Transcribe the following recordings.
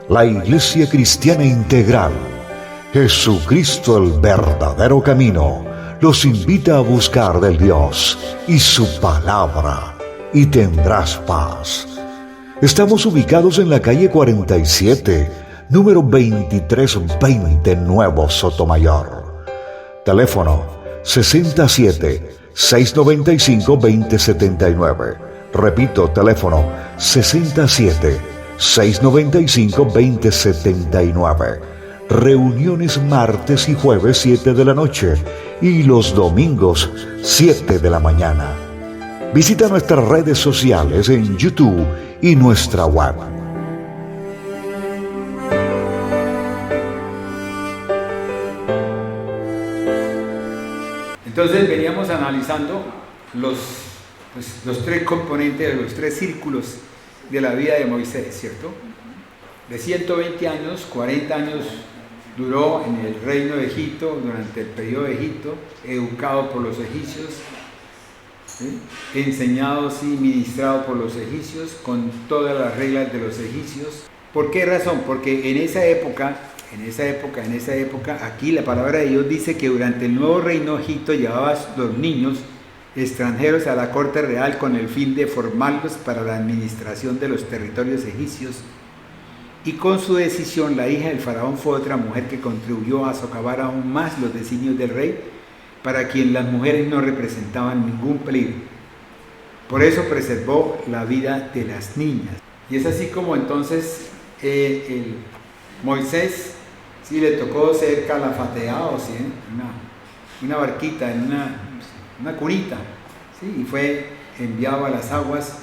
La Iglesia Cristiana Integral, Jesucristo el verdadero camino, los invita a buscar del Dios y su palabra, y tendrás paz. Estamos ubicados en la calle 47, número 2320, Nuevo Sotomayor. Teléfono 67-695-2079. Repito, teléfono 67-695-2079. Reuniones martes y jueves 7 de la noche y los domingos 7 de la mañana. Visita nuestras redes sociales en YouTube y nuestra web. Entonces veníamos analizando los tres componentes, los tres círculos de la vida de Moisés, ¿cierto? De 120 años, 40 años duró en el reino de Egipto, durante el periodo de Egipto, educado por los egipcios, ¿sí? Enseñado y ministrado por los egipcios, con todas las reglas de los egipcios. ¿Por qué razón? Porque en esa época, aquí la palabra de Dios dice que durante el nuevo reino de Egipto llevaba los niños extranjeros a la corte real con el fin de formarlos para la administración de los territorios egipcios. Y con su decisión, la hija del faraón fue otra mujer que contribuyó a socavar aún más los designios del rey, para quien las mujeres no representaban ningún peligro. Por eso preservó la vida de las niñas. Y es así como entonces Moisés sí le tocó ser calafateado, ¿sí? Una barquita, en una cunita, ¿sí? Y fue enviado a las aguas.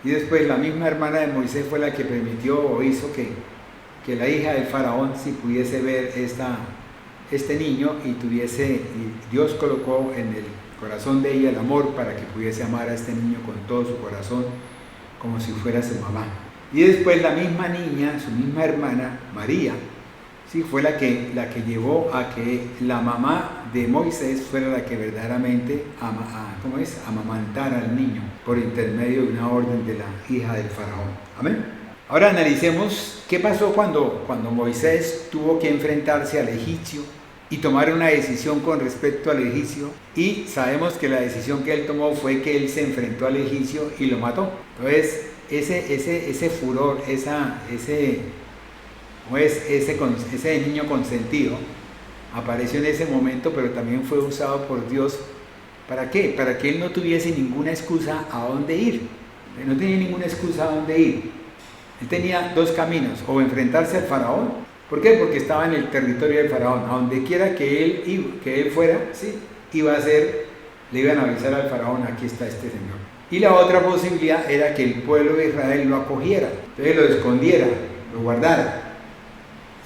Y después la misma hermana de Moisés fue la que permitió o hizo que la hija del faraón sí pudiese ver este niño y Dios colocó en el corazón de ella el amor para que pudiese amar a este niño con todo su corazón, como si fuera su mamá. Y después la misma niña, su misma hermana, María, sí, fue la que llevó a que la mamá de Moisés fuera la que verdaderamente amamantara al niño por intermedio de una orden de la hija del faraón. Amén. Ahora analicemos qué pasó cuando Moisés tuvo que enfrentarse al egipcio y tomar una decisión con respecto al egipcio, y sabemos que la decisión que él tomó fue que él se enfrentó al egipcio y lo mató. Entonces ese furor, ese niño consentido apareció en ese momento, pero también fue usado por Dios. ¿Para qué? Para que él no tuviese ninguna excusa a dónde ir. No tenía ninguna excusa a dónde ir. Él tenía dos caminos: o enfrentarse al faraón. ¿Por qué? Porque estaba en el territorio del faraón. A donde quiera que él fuera, ¿sí? Le iban a avisar al faraón: aquí está este señor. Y la otra posibilidad era que el pueblo de Israel lo acogiera, entonces lo escondiera, lo guardara.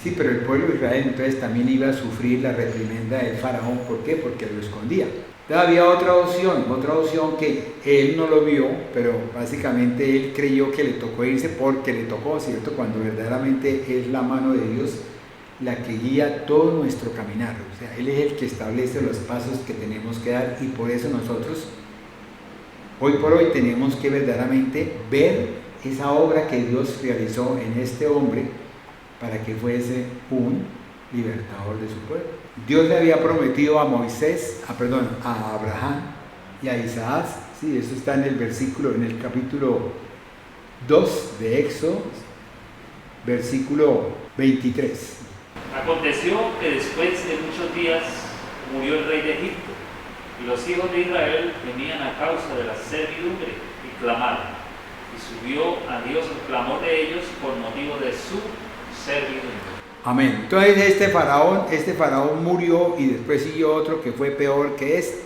Sí, pero el pueblo de Israel entonces también iba a sufrir la reprimenda del faraón. ¿Por qué? Porque lo escondía. Entonces había otra opción que él no lo vio, pero básicamente él creyó que le tocó irse porque le tocó, ¿cierto? Cuando verdaderamente es la mano de Dios la que guía todo nuestro caminar. O sea, Él es el que establece los pasos que tenemos que dar, y por eso nosotros, hoy por hoy, tenemos que verdaderamente ver esa obra que Dios realizó en este hombre para que fuese un libertador de su pueblo. Dios le había prometido a a Abraham y a Isaac, sí, eso está en el capítulo 2 de Éxodo, versículo 23. Aconteció que después de muchos días murió el rey de Egipto, y los hijos de Israel venían a causa de la servidumbre y clamaron, y subió a Dios el clamor de ellos por motivo de su servidumbre. Amén. Entonces este faraón murió, y después siguió otro que fue peor que este.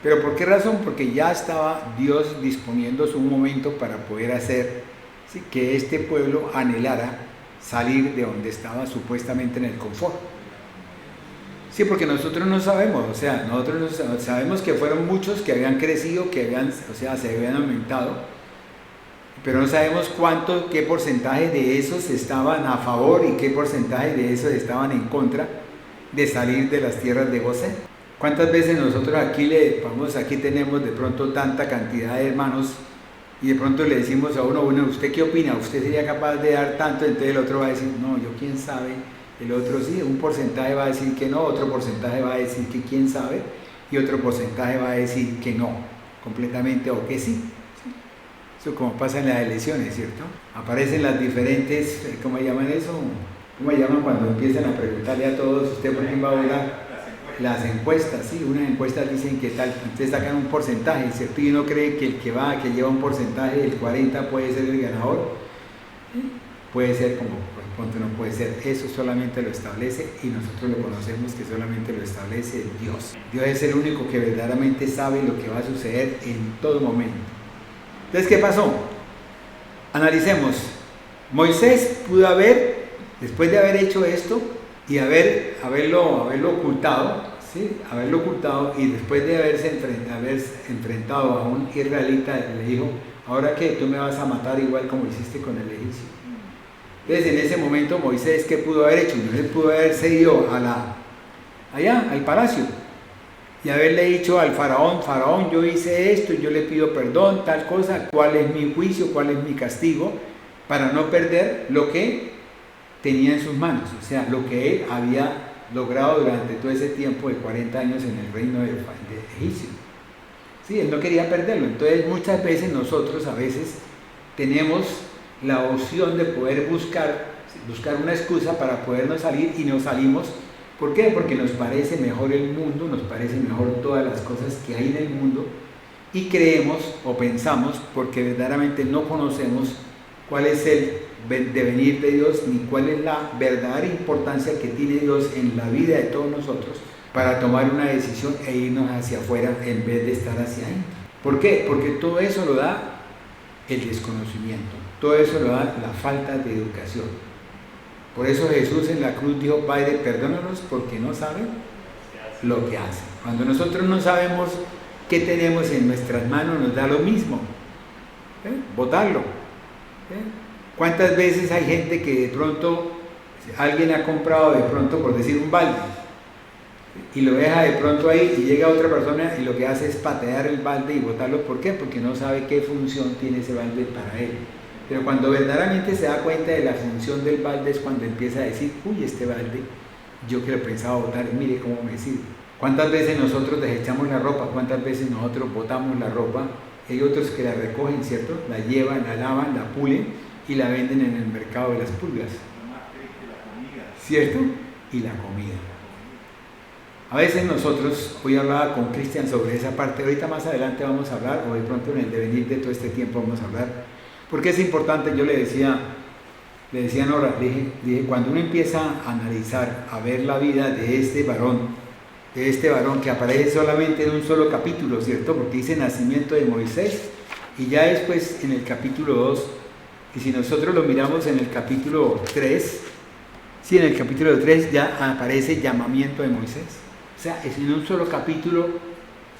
¿Pero por qué razón? Porque ya estaba Dios disponiendo su momento para poder hacer, ¿sí?, que este pueblo anhelara salir de donde estaba supuestamente en el confort. Sí, porque nosotros no sabemos, nosotros sabemos que fueron muchos que habían crecido, se habían aumentado, pero no sabemos qué porcentaje de esos estaban a favor y qué porcentaje de esos estaban en contra de salir de las tierras de Gosén. ¿Cuántas veces nosotros aquí tenemos de pronto tanta cantidad de hermanos y de pronto le decimos a uno, bueno, ¿usted qué opina? ¿Usted sería capaz de dar tanto? Entonces el otro va a decir, no, yo quién sabe. El otro sí, un porcentaje va a decir que no, otro porcentaje va a decir que quién sabe, y otro porcentaje va a decir que no, completamente, o que sí. Eso como pasa en las elecciones, ¿cierto? Aparecen las diferentes, ¿cómo llaman eso? ¿Cómo llaman cuando empiezan a preguntarle a todos, usted por quién va a votar? Las encuestas, sí, unas encuestas dicen que tal, entonces sacan un porcentaje, ¿cierto? Y uno cree que el que lleva un porcentaje del 40 puede ser el ganador. Puede ser como, por punto no puede ser, eso solamente lo establece y nosotros lo conocemos que solamente lo establece Dios. Dios es el único que verdaderamente sabe lo que va a suceder en todo momento. Entonces, ¿qué pasó? Analicemos. Moisés pudo haber, después de haber hecho esto y haberlo ocultado, ¿sí? Haberlo ocultado, y después de haberse enfrentado a un israelita, le dijo, ¿ahora qué? Tú me vas a matar igual como hiciste con el egipcio. Entonces, en ese momento, Moisés, ¿qué pudo haber hecho? Moisés pudo haberse ido allá, al palacio, y haberle dicho al faraón, yo hice esto, yo le pido perdón, tal cosa, ¿cuál es mi juicio, cuál es mi castigo? Para no perder lo que tenía en sus manos, o sea, lo que él había logrado durante todo ese tiempo de 40 años en el reino de Egipcio. Sí, él no quería perderlo. Entonces, muchas veces nosotros a veces tenemos la opción de poder buscar una excusa para podernos salir, y nos salimos. ¿Por qué? Porque nos parece mejor el mundo, nos parece mejor todas las cosas que hay en el mundo, y creemos o pensamos, porque verdaderamente no conocemos cuál es el devenir de Dios, ni cuál es la verdadera importancia que tiene Dios en la vida de todos nosotros, para tomar una decisión e irnos hacia afuera en vez de estar hacia adentro. ¿Por qué? Porque todo eso lo da el desconocimiento, todo eso lo da la falta de educación. Por eso Jesús en la cruz dijo, Padre, perdónanos porque no saben lo que hacen. Cuando nosotros no sabemos qué tenemos en nuestras manos, nos da lo mismo, botarlo. ¿Cuántas veces hay gente que de pronto, alguien ha comprado de pronto, por decir, un balde, y lo deja de pronto ahí, y llega otra persona y lo que hace es patear el balde y botarlo? ¿Por qué? Porque no sabe qué función tiene ese balde para él. Pero cuando verdaderamente se da cuenta de la función del balde es cuando empieza a decir, uy, este balde, yo que lo pensaba botar, mire cómo me sirve. ¿Cuántas veces nosotros desechamos la ropa? ¿Cuántas veces nosotros botamos la ropa? Hay otros que la recogen, ¿cierto? La llevan, la lavan, la pulen y la venden en el mercado de las pulgas, ¿cierto? Y la comida. A veces nosotros, hoy hablaba con Cristian sobre esa parte, ahorita más adelante vamos a hablar, o de pronto en el devenir de todo este tiempo vamos a hablar, porque es importante. Yo le decía a Nora, le dije, cuando uno empieza a analizar, a ver la vida de este varón que aparece solamente en un solo capítulo, ¿cierto? Porque dice nacimiento de Moisés, y ya después en el capítulo 2, y si nosotros lo miramos en el capítulo 3, sí, en el capítulo 3 ya aparece llamamiento de Moisés. O sea, en un solo capítulo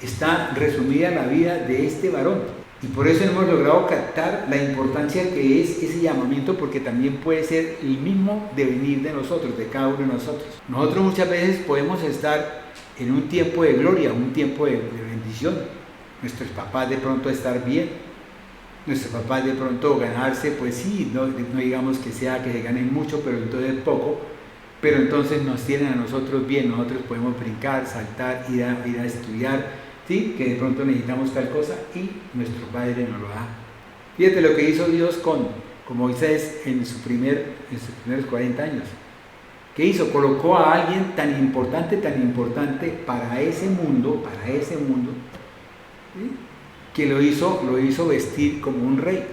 está resumida la vida de este varón. Y por eso hemos logrado captar la importancia que es ese llamamiento, porque también puede ser el mismo devenir de nosotros, de cada uno de nosotros. Nosotros muchas veces podemos estar en un tiempo de gloria, un tiempo de bendición. Nuestros papás de pronto estar bien, nuestros papás de pronto ganarse, pues sí, no digamos que se ganen mucho, pero entonces poco, pero entonces nos tienen a nosotros bien, nosotros podemos brincar, saltar, ir a estudiar, ¿sí? Que de pronto necesitamos tal cosa y nuestro Padre nos lo da. Fíjate lo que hizo Dios con Moisés en sus primeros 40 años. ¿Qué hizo? Colocó a alguien tan importante para ese mundo, ¿sí? Que lo hizo vestir como un rey,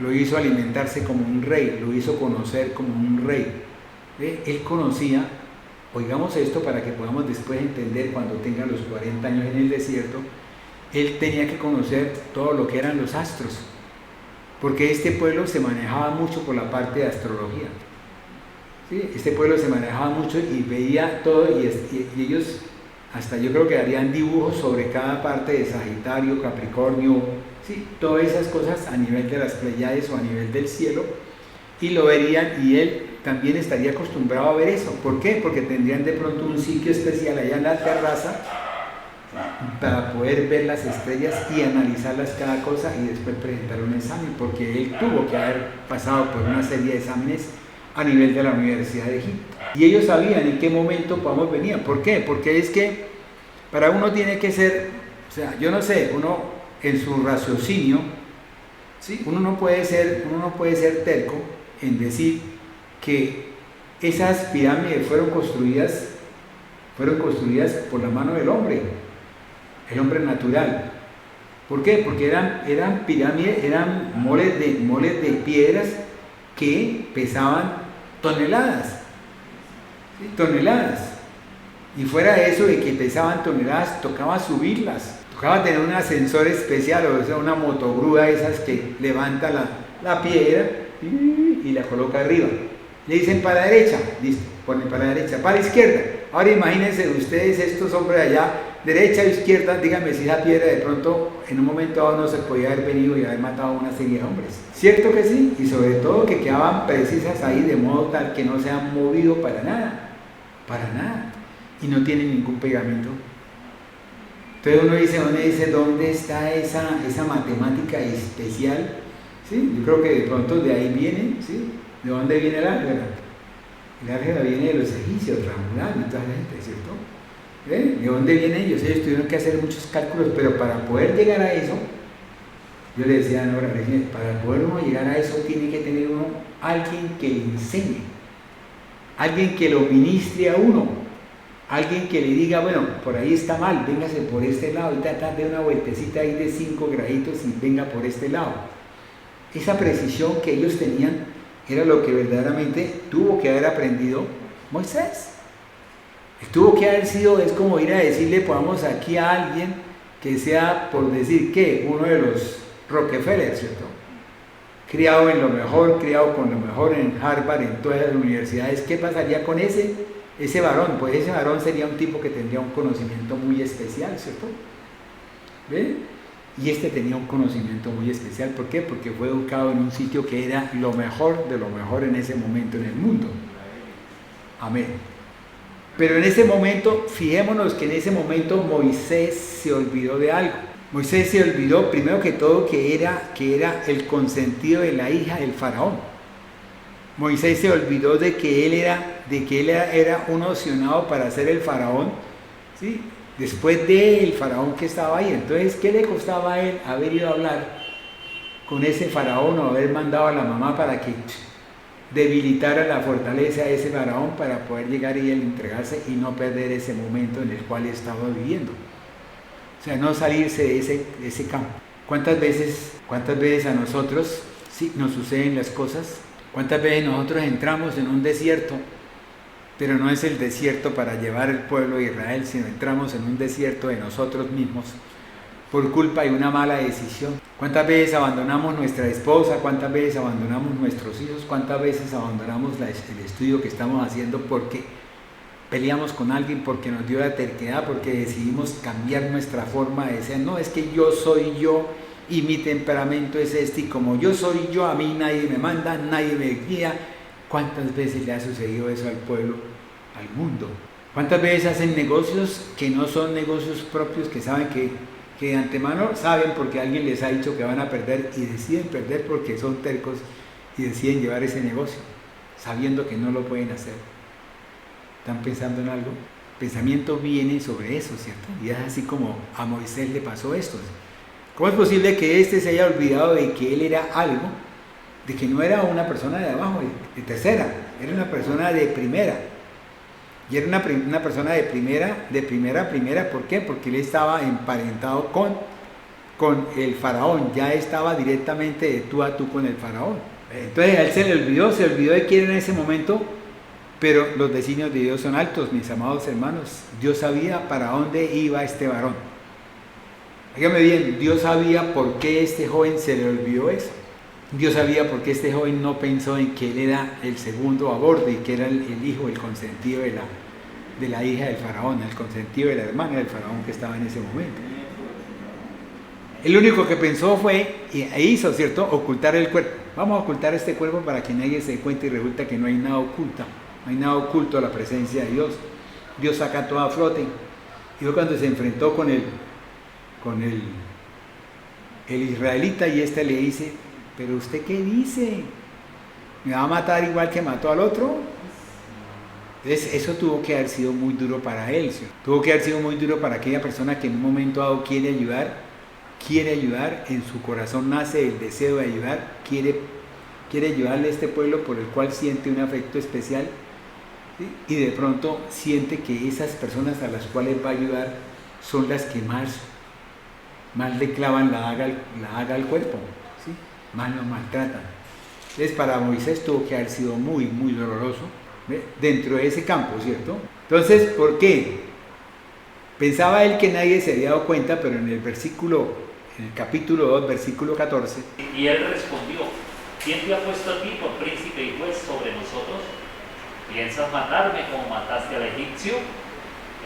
lo hizo alimentarse como un rey, lo hizo conocer como un rey. Él conocía, oigamos esto para que podamos después entender cuando tenga los 40 años en el desierto, él tenía que conocer todo lo que eran los astros, porque este pueblo se manejaba mucho por la parte de astrología. ¿Sí? Este pueblo se manejaba mucho y veía todo, y ellos hasta yo creo que harían dibujos sobre cada parte de Sagitario, Capricornio, ¿sí? Todas esas cosas a nivel de las Pleiades o a nivel del cielo, y lo verían, y él también estaría acostumbrado a ver eso. ¿Por qué? Porque tendrían de pronto un sitio especial allá en la terraza, para poder ver las estrellas y analizarlas cada cosa y después presentar un examen, porque él tuvo que haber pasado por una serie de exámenes a nivel de la Universidad de Egipto. Y ellos sabían en qué momento Pamos venía. ¿Por qué? Porque es que para uno tiene que ser, o sea, yo no sé, uno en su raciocinio, ¿sí? uno no puede ser terco en decir que esas pirámides fueron construidas por la mano del hombre, el hombre natural. ¿Por qué? Porque eran pirámides, eran moles de piedras que pesaban toneladas, ¿sí? Toneladas. Y fuera de eso de que pesaban toneladas, tocaba subirlas, tocaba tener un ascensor especial, o sea, una motogrúa esas que levanta la piedra y la coloca arriba. Le dicen para la derecha, listo, pone para la derecha, para la izquierda. Ahora imagínense ustedes, estos hombres allá, derecha o izquierda, díganme si esa piedra de pronto en un momento dado no se podía haber venido y haber matado a una serie de hombres. ¿Cierto que sí? Y sobre todo que quedaban precisas ahí de modo tal que no se han movido para nada, y no tienen ningún pegamento. Entonces uno dice, ¿dónde está esa matemática especial? ¿Sí? Yo creo que de pronto de ahí viene, ¿sí? ¿De dónde viene el álgebra? El álgebra viene de los egipcios, Ramurán y toda la gente, ¿cierto? ¿De dónde vienen ellos? Ellos tuvieron que hacer muchos cálculos, pero para poder llegar a eso, yo le decía a Nora, para poder uno llegar a eso tiene que tener uno alguien que le enseñe, alguien que lo ministre a uno, alguien que le diga, bueno, por ahí está mal, véngase por este lado y de una vueltecita ahí de 5 graditos y venga por este lado. Esa precisión que ellos tenían era lo que verdaderamente tuvo que haber aprendido Moisés. Tuvo que haber sido, es como ir a decirle, pongamos aquí a alguien que sea, por decir que, uno de los Rockefeller, ¿cierto? Criado en lo mejor, criado con lo mejor en Harvard, en todas las universidades. ¿Qué pasaría con ese varón? Pues ese varón sería un tipo que tendría un conocimiento muy especial, ¿cierto? ¿Ve? Y este tenía un conocimiento muy especial. ¿Por qué? Porque fue educado en un sitio que era lo mejor de lo mejor en ese momento en el mundo. Amén. Pero en ese momento, fijémonos que en ese momento Moisés se olvidó de algo. Moisés se olvidó, primero que todo, que era el consentido de la hija del faraón. Moisés se olvidó de que él era un opcionado para ser el faraón, ¿sí? Después del faraón que estaba ahí. Entonces, ¿qué le costaba a él haber ido a hablar con ese faraón o haber mandado a la mamá para que debilitara la fortaleza de ese faraón para poder llegar y él entregarse y no perder ese momento en el cual estaba viviendo? O sea, no salirse de ese campo. ¿Cuántas veces a nosotros sí nos suceden las cosas? ¿Cuántas veces nosotros entramos en un desierto, pero no es el desierto para llevar el pueblo de Israel, sino entramos en un desierto de nosotros mismos por culpa de una mala decisión? ¿Cuántas veces abandonamos nuestra esposa? ¿Cuántas veces abandonamos nuestros hijos? ¿Cuántas veces abandonamos el estudio que estamos haciendo porque peleamos con alguien, porque nos dio la terquedad, porque decidimos cambiar nuestra forma de ser? No, es que yo soy yo y mi temperamento es este, y como yo soy yo, a mí nadie me manda, nadie me guía. ¿Cuántas veces le ha sucedido eso al pueblo, al mundo? ¿Cuántas veces hacen negocios que no son negocios propios, que saben que de antemano saben porque alguien les ha dicho que van a perder y deciden perder porque son tercos y deciden llevar ese negocio, sabiendo que no lo pueden hacer? ¿Están pensando en algo? El pensamiento viene sobre eso, ¿cierto? Y es así como a Moisés le pasó esto. ¿Cómo es posible que éste se haya olvidado de que él era algo? De que no era una persona de abajo, de tercera, era una persona de primera. Y era una persona de primera, ¿por qué? Porque él estaba emparentado con el faraón, ya estaba directamente de tú a tú con el faraón. Entonces a él se olvidó de quién era en ese momento, pero los designios de Dios son altos, mis amados hermanos. Dios sabía para dónde iba este varón. Dígame bien, Dios sabía por qué este joven se le olvidó eso. Dios sabía por qué este joven no pensó en que él era el segundo a bordo y que era el hijo, el consentido de la hija del faraón, el consentido de la hermana del faraón que estaba en ese momento. El único que pensó fue, e hizo, ¿cierto?, ocultar el cuerpo. Vamos a ocultar este cuerpo para que nadie se dé cuenta, y resulta que no hay nada oculto, no hay nada oculto a la presencia de Dios. Dios saca todo a flote. Y fue cuando se enfrentó con el israelita y le dice, pero ¿usted qué dice? ¿Me va a matar igual que mató al otro? Entonces eso tuvo que haber sido muy duro para él, ¿sí? Tuvo que haber sido muy duro para aquella persona que en un momento dado quiere ayudar, en su corazón nace el deseo de ayudar, quiere ayudarle a este pueblo por el cual siente un afecto especial, ¿sí? Y de pronto siente que esas personas a las cuales va a ayudar son las que más le clavan la daga al cuerpo, ¿sí? Más lo maltratan. Entonces para Moisés tuvo que haber sido muy, muy doloroso, ¿ve? Dentro de ese campo, ¿cierto? Entonces, ¿por qué? Pensaba él que nadie se había dado cuenta, pero en el capítulo 2, versículo 14. Y él respondió, ¿quién te ha puesto a ti por príncipe y juez sobre nosotros? ¿Piensas matarme como mataste al egipcio?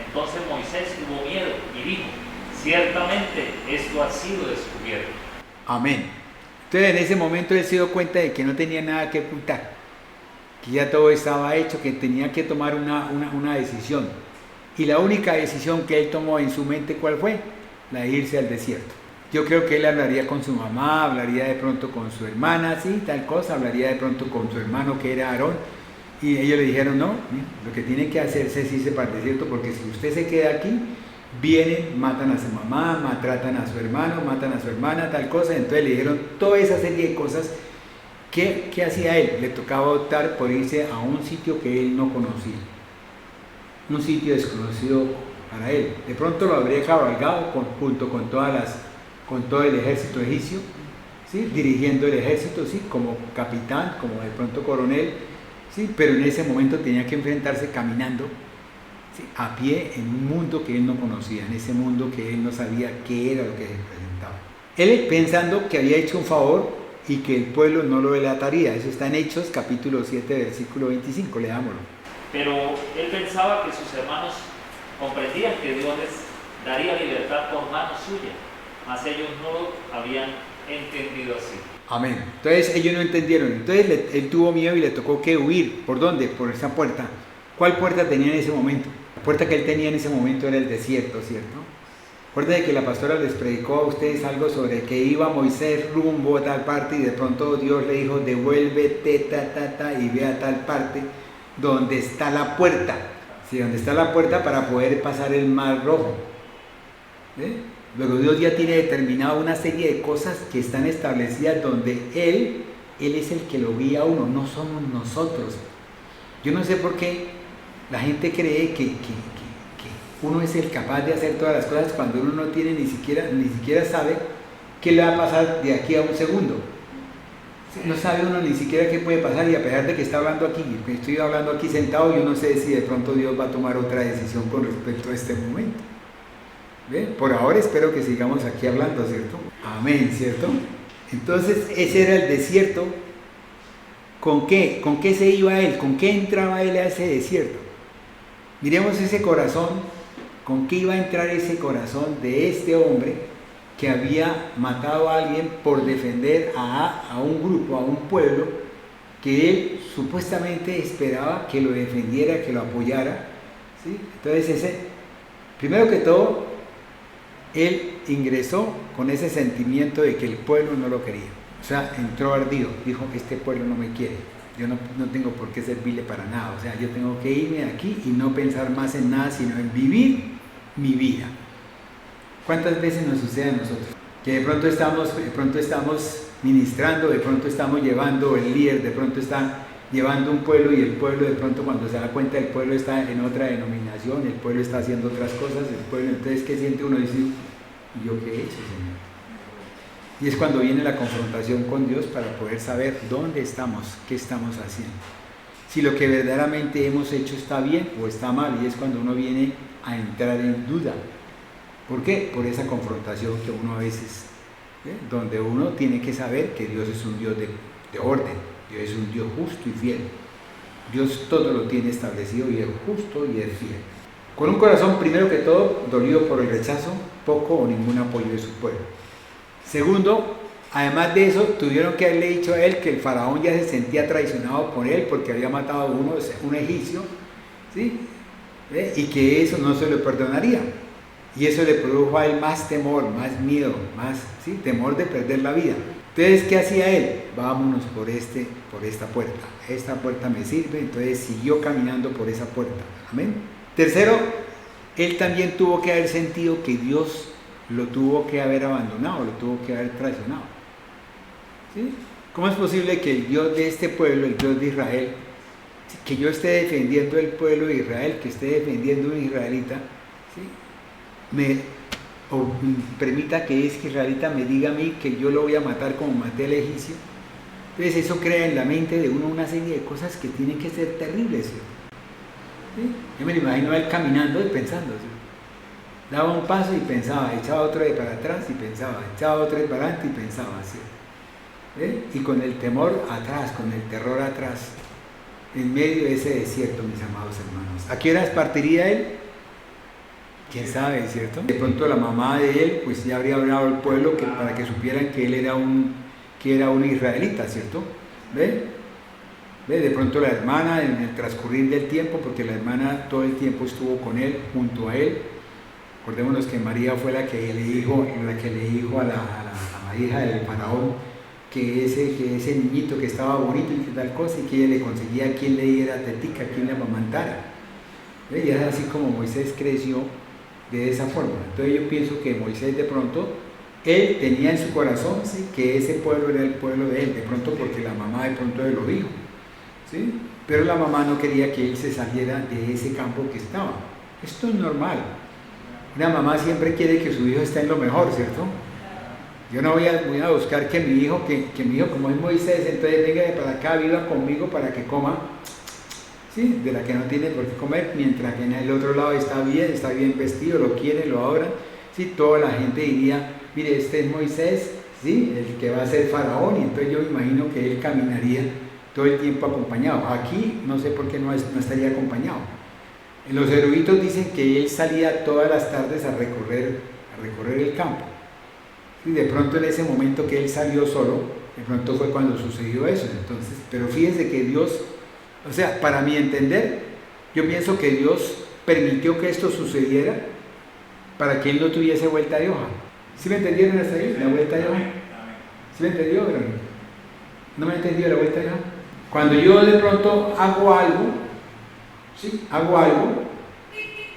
Entonces Moisés tuvo miedo y dijo, ciertamente esto ha sido descubierto. Amén. Entonces en ese momento él se dio cuenta de que no tenía nada que ocultar, que ya todo estaba hecho, que tenía que tomar una decisión. Y la única decisión que él tomó en su mente, ¿cuál fue? La de irse al desierto. Yo creo que él hablaría con su mamá, hablaría de pronto con su hermana, sí, tal cosa, hablaría de pronto con su hermano que era Aarón. Y ellos le dijeron, no, lo que tiene que hacerse es irse para el desierto, porque si usted se queda aquí, vienen, matan a su mamá, maltratan a su hermano, matan a su hermana, tal cosa. Entonces le dijeron toda esa serie de cosas. ¿Qué hacía él? Le tocaba optar por irse a un sitio que él no conocía, un sitio desconocido para él. De pronto lo habría cabalgado junto con todo el ejército egipcio, ¿sí? Dirigiendo el ejército, ¿sí? Como capitán, como de pronto coronel, ¿sí? Pero en ese momento tenía que enfrentarse caminando, ¿sí? A pie en un mundo que él no conocía, en ese mundo que él no sabía qué era lo que representaba. Él pensando que había hecho un favor y que el pueblo no lo delataría. Eso está en Hechos capítulo 7 versículo 25, leámoslo. Pero él pensaba que sus hermanos comprendían que Dios les daría libertad por mano suya, mas ellos no lo habían entendido así. Amén. Entonces ellos no entendieron. Entonces él tuvo miedo y le tocó que huir. ¿Por dónde? Por esa puerta. ¿Cuál puerta tenía en ese momento? La puerta que él tenía en ese momento era el desierto, ¿cierto? Acuérdense que la pastora les predicó a ustedes algo sobre que iba Moisés rumbo a tal parte y de pronto Dios le dijo, devuélvete, y ve a tal parte donde está la puerta. Sí, donde está la puerta para poder pasar el mar rojo. ¿Eh? Luego Dios ya tiene determinado una serie de cosas que están establecidas donde Él es el que lo guía a uno, no somos nosotros. Yo no sé por qué la gente cree que uno es el capaz de hacer todas las cosas cuando uno no tiene ni siquiera sabe qué le va a pasar de aquí a un segundo. No sabe uno ni siquiera qué puede pasar, y a pesar de que está hablando aquí, que estoy hablando aquí sentado, yo no sé si de pronto Dios va a tomar otra decisión con respecto a este momento. ¿Ve? Por ahora espero que sigamos aquí hablando, ¿cierto? Amén, ¿cierto? Entonces ese era el desierto. ¿Con qué? ¿Con qué se iba él? ¿Con qué entraba él a ese desierto? Miremos ese corazón. ¿Con qué iba a entrar ese corazón de este hombre que había matado a alguien por defender a un grupo, a un pueblo que él supuestamente esperaba que lo defendiera, que lo apoyara, ¿sí? Entonces primero que todo, él ingresó con ese sentimiento de que el pueblo no lo quería. O sea, entró ardido, dijo, este pueblo no me quiere, yo no tengo por qué servirle para nada, o sea, yo tengo que irme de aquí y no pensar más en nada, sino en vivir mi vida. ¿Cuántas veces nos sucede a nosotros? Que de pronto estamos ministrando, de pronto estamos llevando, el líder de pronto está llevando un pueblo, y el pueblo de pronto cuando se da cuenta el pueblo está en otra denominación, el pueblo está haciendo otras cosas, el pueblo, entonces ¿qué siente uno? Dice, ¿y yo qué he hecho, Señor? Y es cuando viene la confrontación con Dios para poder saber dónde estamos, qué estamos haciendo, si lo que verdaderamente hemos hecho está bien o está mal, y es cuando uno viene a entrar en duda. ¿Por qué? Por esa confrontación que uno a veces, donde uno tiene que saber que Dios es un Dios de orden, Dios es un Dios justo y fiel. Dios todo lo tiene establecido y es justo y es fiel. Con un corazón, primero que todo, dolido por el rechazo, poco o ningún apoyo de su pueblo. Segundo, además de eso, tuvieron que haberle dicho a él que el faraón ya se sentía traicionado por él porque había matado a un egipcio, ¿sí? Y que eso no se lo perdonaría. Y eso le produjo a él más temor, más miedo, más temor de perder la vida. Entonces, ¿qué hacía él? Vámonos por esta puerta. Esta puerta me sirve. Entonces siguió caminando por esa puerta. Amén. Tercero, él también tuvo que haber sentido que Dios lo tuvo que haber abandonado, lo tuvo que haber traicionado. ¿Sí? ¿Cómo es posible que el Dios de este pueblo, el Dios de Israel, que yo esté defendiendo el pueblo de Israel, que esté defendiendo a un israelita, ¿sí?, permita que ese israelita me diga a mí que yo lo voy a matar como maté al egipcio? Entonces eso crea en la mente de uno una serie de cosas que tienen que ser terribles, ¿sí? Yo me lo imagino a él caminando y pensando, ¿sí? Daba un paso y pensaba, echaba otro de para atrás y pensaba, echaba otro de para adelante y pensaba, ¿sí? Y con el temor atrás, con el terror atrás, en medio de ese desierto, mis amados hermanos. ¿A qué horas partiría él? ¿Quién sabe, cierto? De pronto la mamá de él, pues ya habría hablado al pueblo para que supieran que él era un israelita, ¿cierto? ¿Ve? De pronto la hermana, en el transcurrir del tiempo, porque la hermana todo el tiempo estuvo con él, junto a él. Acordémonos que María fue la que le dijo a la hija del faraón que ese niñito que estaba bonito y que tal cosa, y que ella le conseguía a quien le diera tetica, a quien le amamantara. ¿Ve? Y es así como Moisés creció de esa forma. Entonces yo pienso que Moisés de pronto, él tenía en su corazón, ¿sí?, que ese pueblo era el pueblo de él, de pronto porque la mamá de pronto le lo dijo, ¿sí? Pero la mamá no quería que él se saliera de ese campo que estaba. Esto es normal. Una mamá siempre quiere que su hijo esté en lo mejor, ¿cierto? Yo no voy a buscar que mi hijo, como es Moisés, entonces venga de para acá, viva conmigo para que coma, ¿sí?, de la que no tiene por qué comer, mientras que en el otro lado está bien vestido, lo quiere, lo adoran, ¿sí? Toda la gente diría, mire, este es Moisés, ¿sí?, el que va a ser faraón, y entonces yo me imagino que él caminaría todo el tiempo acompañado. Aquí no sé por qué no estaría acompañado. Los eruditos dicen que él salía todas las tardes a recorrer el campo. Y de pronto en ese momento que él salió solo, de pronto fue cuando sucedió eso. Entonces, pero fíjense que Dios, o sea, para mi entender, yo pienso que Dios permitió que esto sucediera para que él no tuviese vuelta de hoja. ¿Sí me entendieron hasta ahí? La vuelta de hoja. ¿Sí me entendió, Verónica? ¿No me entendió la vuelta de hoja? Cuando yo de pronto hago algo, ¿sí?,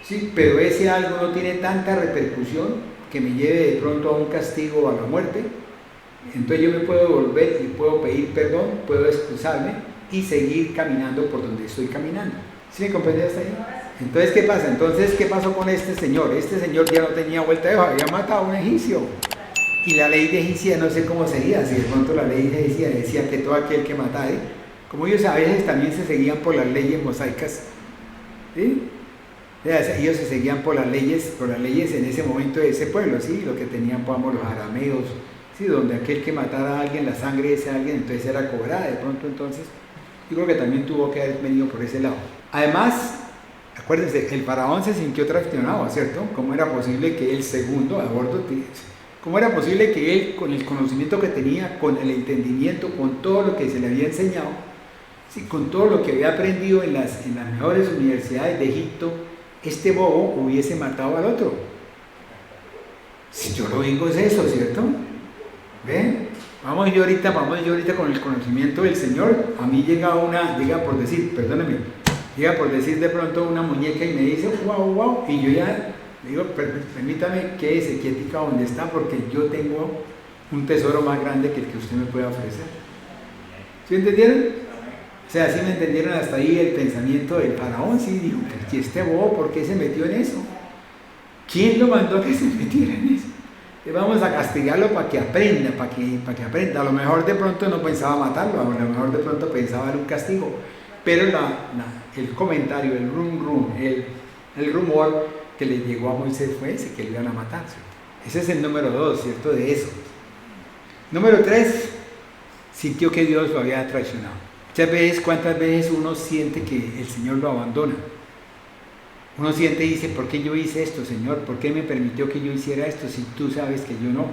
¿sí?, pero ese algo no tiene tanta repercusión que me lleve de pronto a un castigo o a la muerte, entonces yo me puedo volver y puedo pedir perdón, puedo excusarme y seguir caminando por donde estoy caminando. ¿Sí me comprende hasta ahí? Entonces, ¿qué pasa? Entonces, ¿qué pasó con este señor? Este señor ya no tenía vuelta de hoja, había matado a un egipcio. Y la ley de egipcia no sé cómo sería, si de pronto la ley de egipcia decía que todo aquel que matare, como ellos a veces también se seguían por las leyes mosaicas, ¿sí? Ellos se seguían por las leyes en ese momento de ese pueblo, ¿sí?, lo que tenían, vamos, los arameos, ¿sí?, donde aquel que matara a alguien, la sangre de ese alguien, entonces era cobrada de pronto. Entonces yo creo que también tuvo que haber venido por ese lado. Además, acuérdense, el faraón se sintió traicionado, ¿cierto? ¿Cómo era posible que el segundo a bordo, cómo era posible que él, con el conocimiento que tenía, con el entendimiento, con todo lo que se le había enseñado, ¿sí?, con todo lo que había aprendido en las mejores universidades de Egipto, este bobo hubiese matado al otro? Si yo lo digo es eso, ¿cierto? ¿Ven? Vamos yo ahorita con el conocimiento del Señor. A mí llega por decir de pronto una muñeca y me dice, wow, y yo ya le digo, permítame, quédese quietica donde está, porque yo tengo un tesoro más grande que el que usted me pueda ofrecer. ¿Sí entendieron? O sea, ¿sí me entendieron hasta ahí el pensamiento del faraón? Sí, dijo, ¿y este bobo por qué se metió en eso? ¿Quién lo mandó a que se metiera en eso? Vamos a castigarlo para que aprenda, para que aprenda. A lo mejor de pronto no pensaba matarlo, a lo mejor de pronto pensaba en un castigo. Pero el comentario, el el rumor que le llegó a Moisés fue ese, que le iban a matar, ¿cierto? Ese es el número 2, ¿cierto? De eso. Número 3, sintió que Dios lo había traicionado. ¿Cuántas veces uno siente que el Señor lo abandona? Uno siente y dice, ¿por qué yo hice esto, Señor? ¿Por qué me permitió que yo hiciera esto si tú sabes que yo no?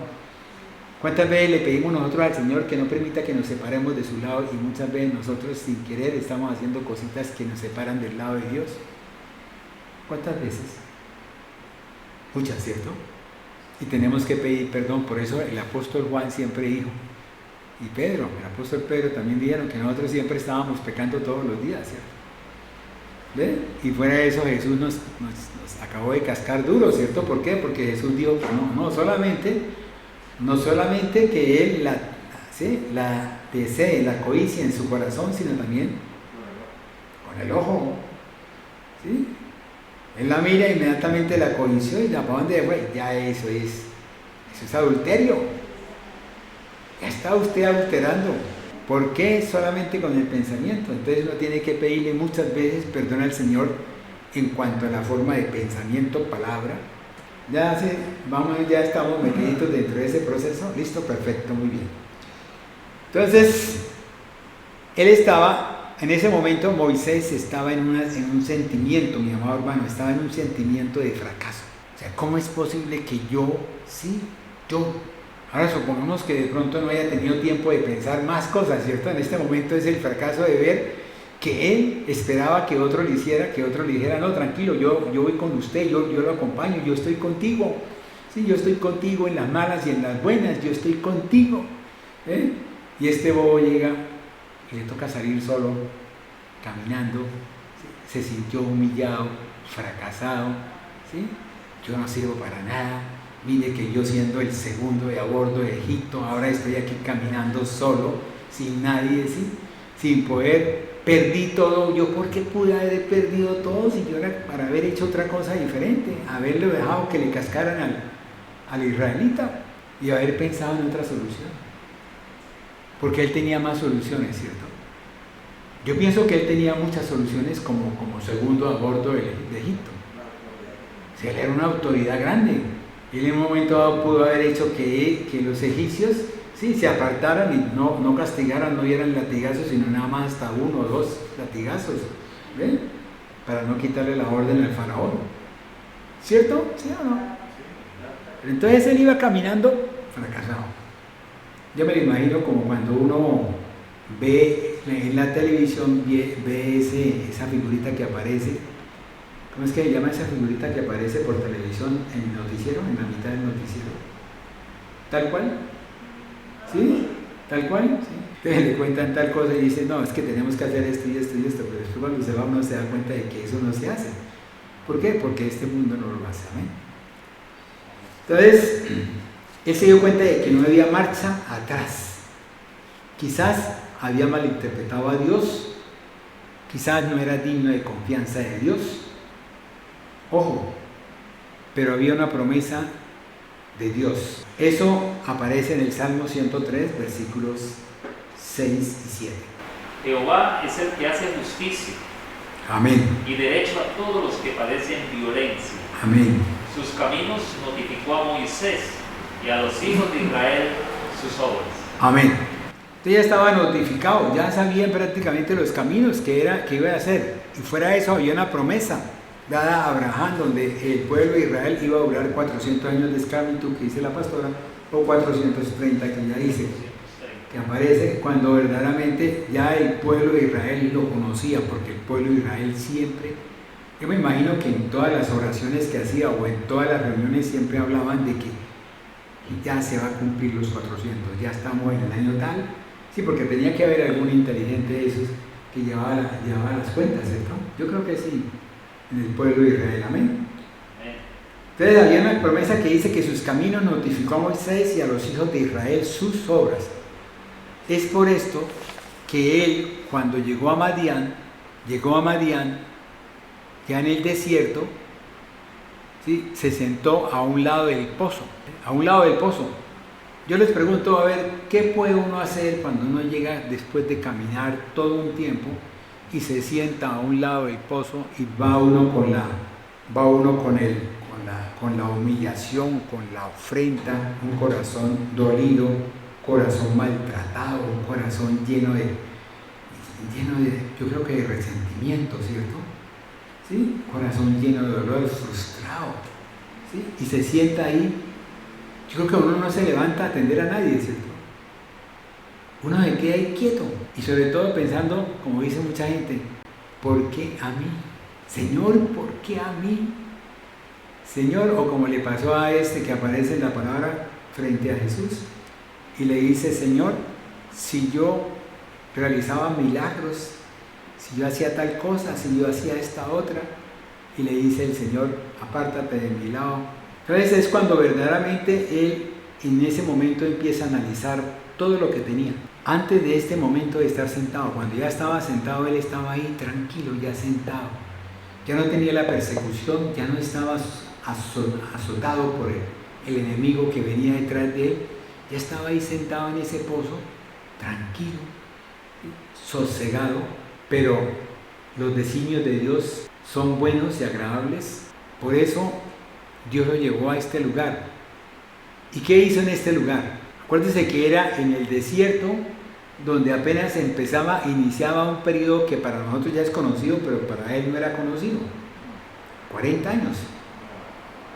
¿Cuántas veces le pedimos nosotros al Señor que no permita que nos separemos de su lado, y muchas veces nosotros sin querer estamos haciendo cositas que nos separan del lado de Dios? ¿Cuántas veces? muchas, ¿cierto? Y tenemos que pedir perdón, por eso el apóstol Juan siempre dijo, y Pedro, el apóstol Pedro también dijeron que nosotros siempre estábamos pecando todos los días, ¿cierto? ¿Ve? Y fuera de eso Jesús nos acabó de cascar duro, ¿cierto? ¿Por qué? Porque Jesús dijo que no solamente que Él la desee, la codicia en su corazón, sino también con el ojo, ¿sí? Él la mira inmediatamente, la codició y la para dónde fue, ya eso es adulterio, ya está usted adulterando. ¿Por qué? Solamente con el pensamiento. Entonces uno tiene que pedirle muchas veces perdón al Señor en cuanto a la forma de pensamiento, palabra. Ya estamos metidos dentro de ese proceso. Listo, perfecto, muy bien. Entonces, él estaba, en ese momento Moisés estaba en un sentimiento, mi amado hermano, estaba en un sentimiento de fracaso. O sea, ¿cómo es posible que yo? Ahora supongamos que de pronto no haya tenido tiempo de pensar más cosas, ¿cierto? En este momento es el fracaso de ver que él esperaba que otro le hiciera, que otro le dijera, no, tranquilo, yo voy con usted, yo lo acompaño, yo estoy contigo. Sí, yo estoy contigo en las malas y en las buenas, yo estoy contigo. Y este bobo llega y le toca salir solo, caminando, ¿sí? Se sintió humillado, fracasado, ¿sí? Yo no sirvo para nada. Mire que yo siendo el segundo de a bordo de Egipto, ahora estoy aquí caminando solo, sin nadie, ¿sí? Sin poder, perdí todo. ¿Yo por qué pude haber perdido todo si yo era para haber hecho otra cosa diferente? Haberle dejado que le cascaran al israelita y haber pensado en otra solución. Porque él tenía más soluciones, ¿cierto? Yo pienso que él tenía muchas soluciones como segundo a bordo de Egipto. O sea, él era una autoridad grande. Él en un momento dado pudo haber hecho que los egipcios se apartaran y no castigaran, no dieran latigazos, sino nada más hasta 1 o 2 latigazos, ¿ven? Para no quitarle la orden al faraón. ¿Cierto? ¿Sí o no? Pero entonces él iba caminando fracasado. Yo me lo imagino como cuando uno ve en la televisión, ve esa figurita que aparece. ¿Cómo es que se llama esa figurita que aparece por televisión en el noticiero, en la mitad del noticiero? ¿Tal cual? ¿Sí? ¿Tal cual? ¿Sí? Entonces le cuentan tal cosa y dicen, no, es que tenemos que hacer esto y esto y esto, pero después cuando se va uno se da cuenta de que eso no se hace. ¿Por qué? Porque este mundo no lo hace. ¿Amén? Entonces, él se dio cuenta de que no había marcha atrás. Quizás había malinterpretado a Dios, quizás no era digno de confianza de Dios. Ojo, pero había una promesa de Dios. Eso aparece en el Salmo 103, versículos 6 y 7. Jehová es el que hace justicia. Amén. Y derecho a todos los que padecen violencia. Amén. Sus caminos notificó a Moisés y a los hijos de Israel sus obras. Amén. Usted ya estaba notificado, ya sabían prácticamente los caminos que iba a hacer. Y fuera de eso había una promesa dada a Abraham, donde el pueblo de Israel iba a durar 400 años de esclavitud, que dice la pastora, o 430 que ya dice, que aparece cuando verdaderamente ya el pueblo de Israel lo conocía, porque el pueblo de Israel siempre, yo me imagino que en todas las oraciones que hacía o en todas las reuniones siempre hablaban de que ya se va a cumplir los 400, ya estamos en el año tal, sí, porque tenía que haber algún inteligente de esos que llevaba las cuentas, ¿cierto? Yo creo que sí, en el pueblo de Israel, amén. Entonces había una promesa que dice que sus caminos notificó a Moisés y a los hijos de Israel sus obras. Es por esto que él, cuando llegó a Madián, ya en el desierto, ¿sí? Se sentó a un lado del pozo, Yo les pregunto, a ver, ¿qué puede uno hacer cuando uno llega después de caminar todo un tiempo y se sienta a un lado del pozo y va uno con la humillación, con la ofrenda, un corazón dolido, corazón maltratado, un corazón lleno de, yo creo que de resentimiento, ¿cierto? ¿Sí? Corazón lleno de dolor, frustrado, ¿sí? Y se sienta ahí. Yo creo que uno no se levanta a atender a nadie, ¿cierto? Uno se queda ahí quieto y sobre todo pensando, como dice mucha gente, ¿por qué a mí? Señor, ¿por qué a mí? Señor, o como le pasó a este que aparece en la palabra frente a Jesús, y le dice, Señor, si yo realizaba milagros, si yo hacía tal cosa, si yo hacía esta otra, y le dice el Señor, apártate de mi lado. Entonces es cuando verdaderamente él en ese momento empieza a analizar todo lo que tenía. Antes de este momento de estar sentado, cuando ya estaba sentado, él estaba ahí tranquilo, ya sentado. Ya no tenía la persecución, ya no estaba azotado por el enemigo que venía detrás de él. Ya estaba ahí sentado en ese pozo, tranquilo, sosegado, pero los designios de Dios son buenos y agradables. Por eso Dios lo llevó a este lugar. ¿Y qué hizo en este lugar? Acuérdense que era en el desierto, donde apenas iniciaba un periodo que para nosotros ya es conocido, pero para él no era conocido. 40 años.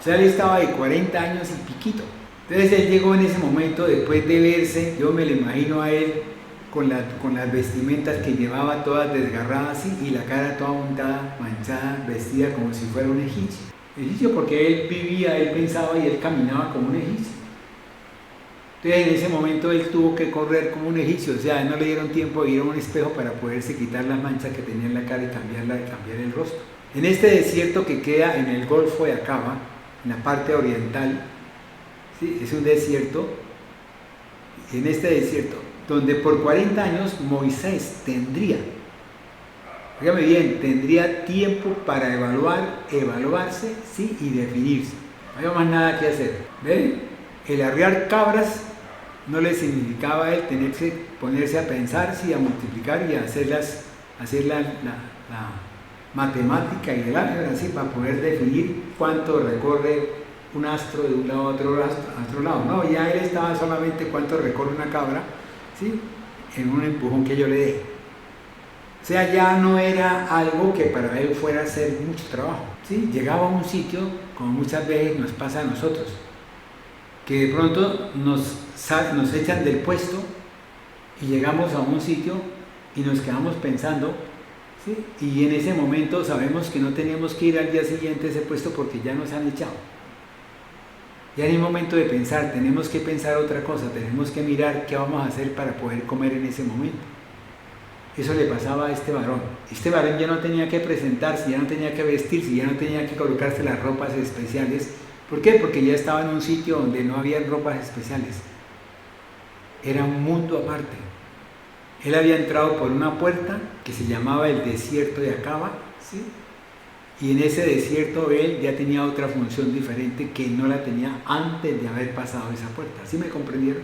O sea, él estaba de 40 años y piquito. Entonces él llegó en ese momento, después de verse, yo me lo imagino a él con las vestimentas que llevaba todas desgarradas así, y la cara toda untada, manchada, vestida como si fuera un egipcio. Egipcio porque él vivía, él pensaba y él caminaba como un egipcio. Entonces en ese momento él tuvo que correr como un egipcio, o sea, no le dieron tiempo de ir a un espejo para poderse quitar las manchas que tenía en la cara y cambiar el rostro. En este desierto que queda en el Golfo de Acaba, en la parte oriental, ¿sí? Es un desierto, en este desierto, donde por 40 años Moisés tendría, dígame bien, tendría tiempo para evaluarse, ¿sí? Y definirse. No había más nada que hacer. ¿Ven? El arriar cabras no le significaba a él ponerse a pensar, sí, a multiplicar y a hacer la matemática y el álgebra, así, para poder definir cuánto recorre un astro de un lado a otro lado. No, ya él estaba solamente cuánto recorre una cabra, ¿sí? En un empujón que yo le dé. O sea, ya no era algo que para él fuera a hacer mucho trabajo, ¿sí? Llegaba a un sitio, como muchas veces nos pasa a nosotros, que de pronto nos echan del puesto y llegamos a un sitio y nos quedamos pensando, ¿sí? Y en ese momento sabemos que no tenemos que ir al día siguiente a ese puesto porque ya nos han echado. Ya en el momento de pensar, tenemos que pensar otra cosa, tenemos que mirar qué vamos a hacer para poder comer en ese momento. Eso le pasaba a este varón. Este varón ya no tenía que presentarse, ya no tenía que vestirse, ya no tenía que colocarse las ropas especiales. ¿Por qué? Porque ya estaba en un sitio donde no había ropas especiales. Era un mundo aparte. Él había entrado por una puerta que se llamaba el desierto de Acaba, ¿sí? Y en ese desierto él ya tenía otra función diferente que no la tenía antes de haber pasado esa puerta. ¿Sí me comprendieron?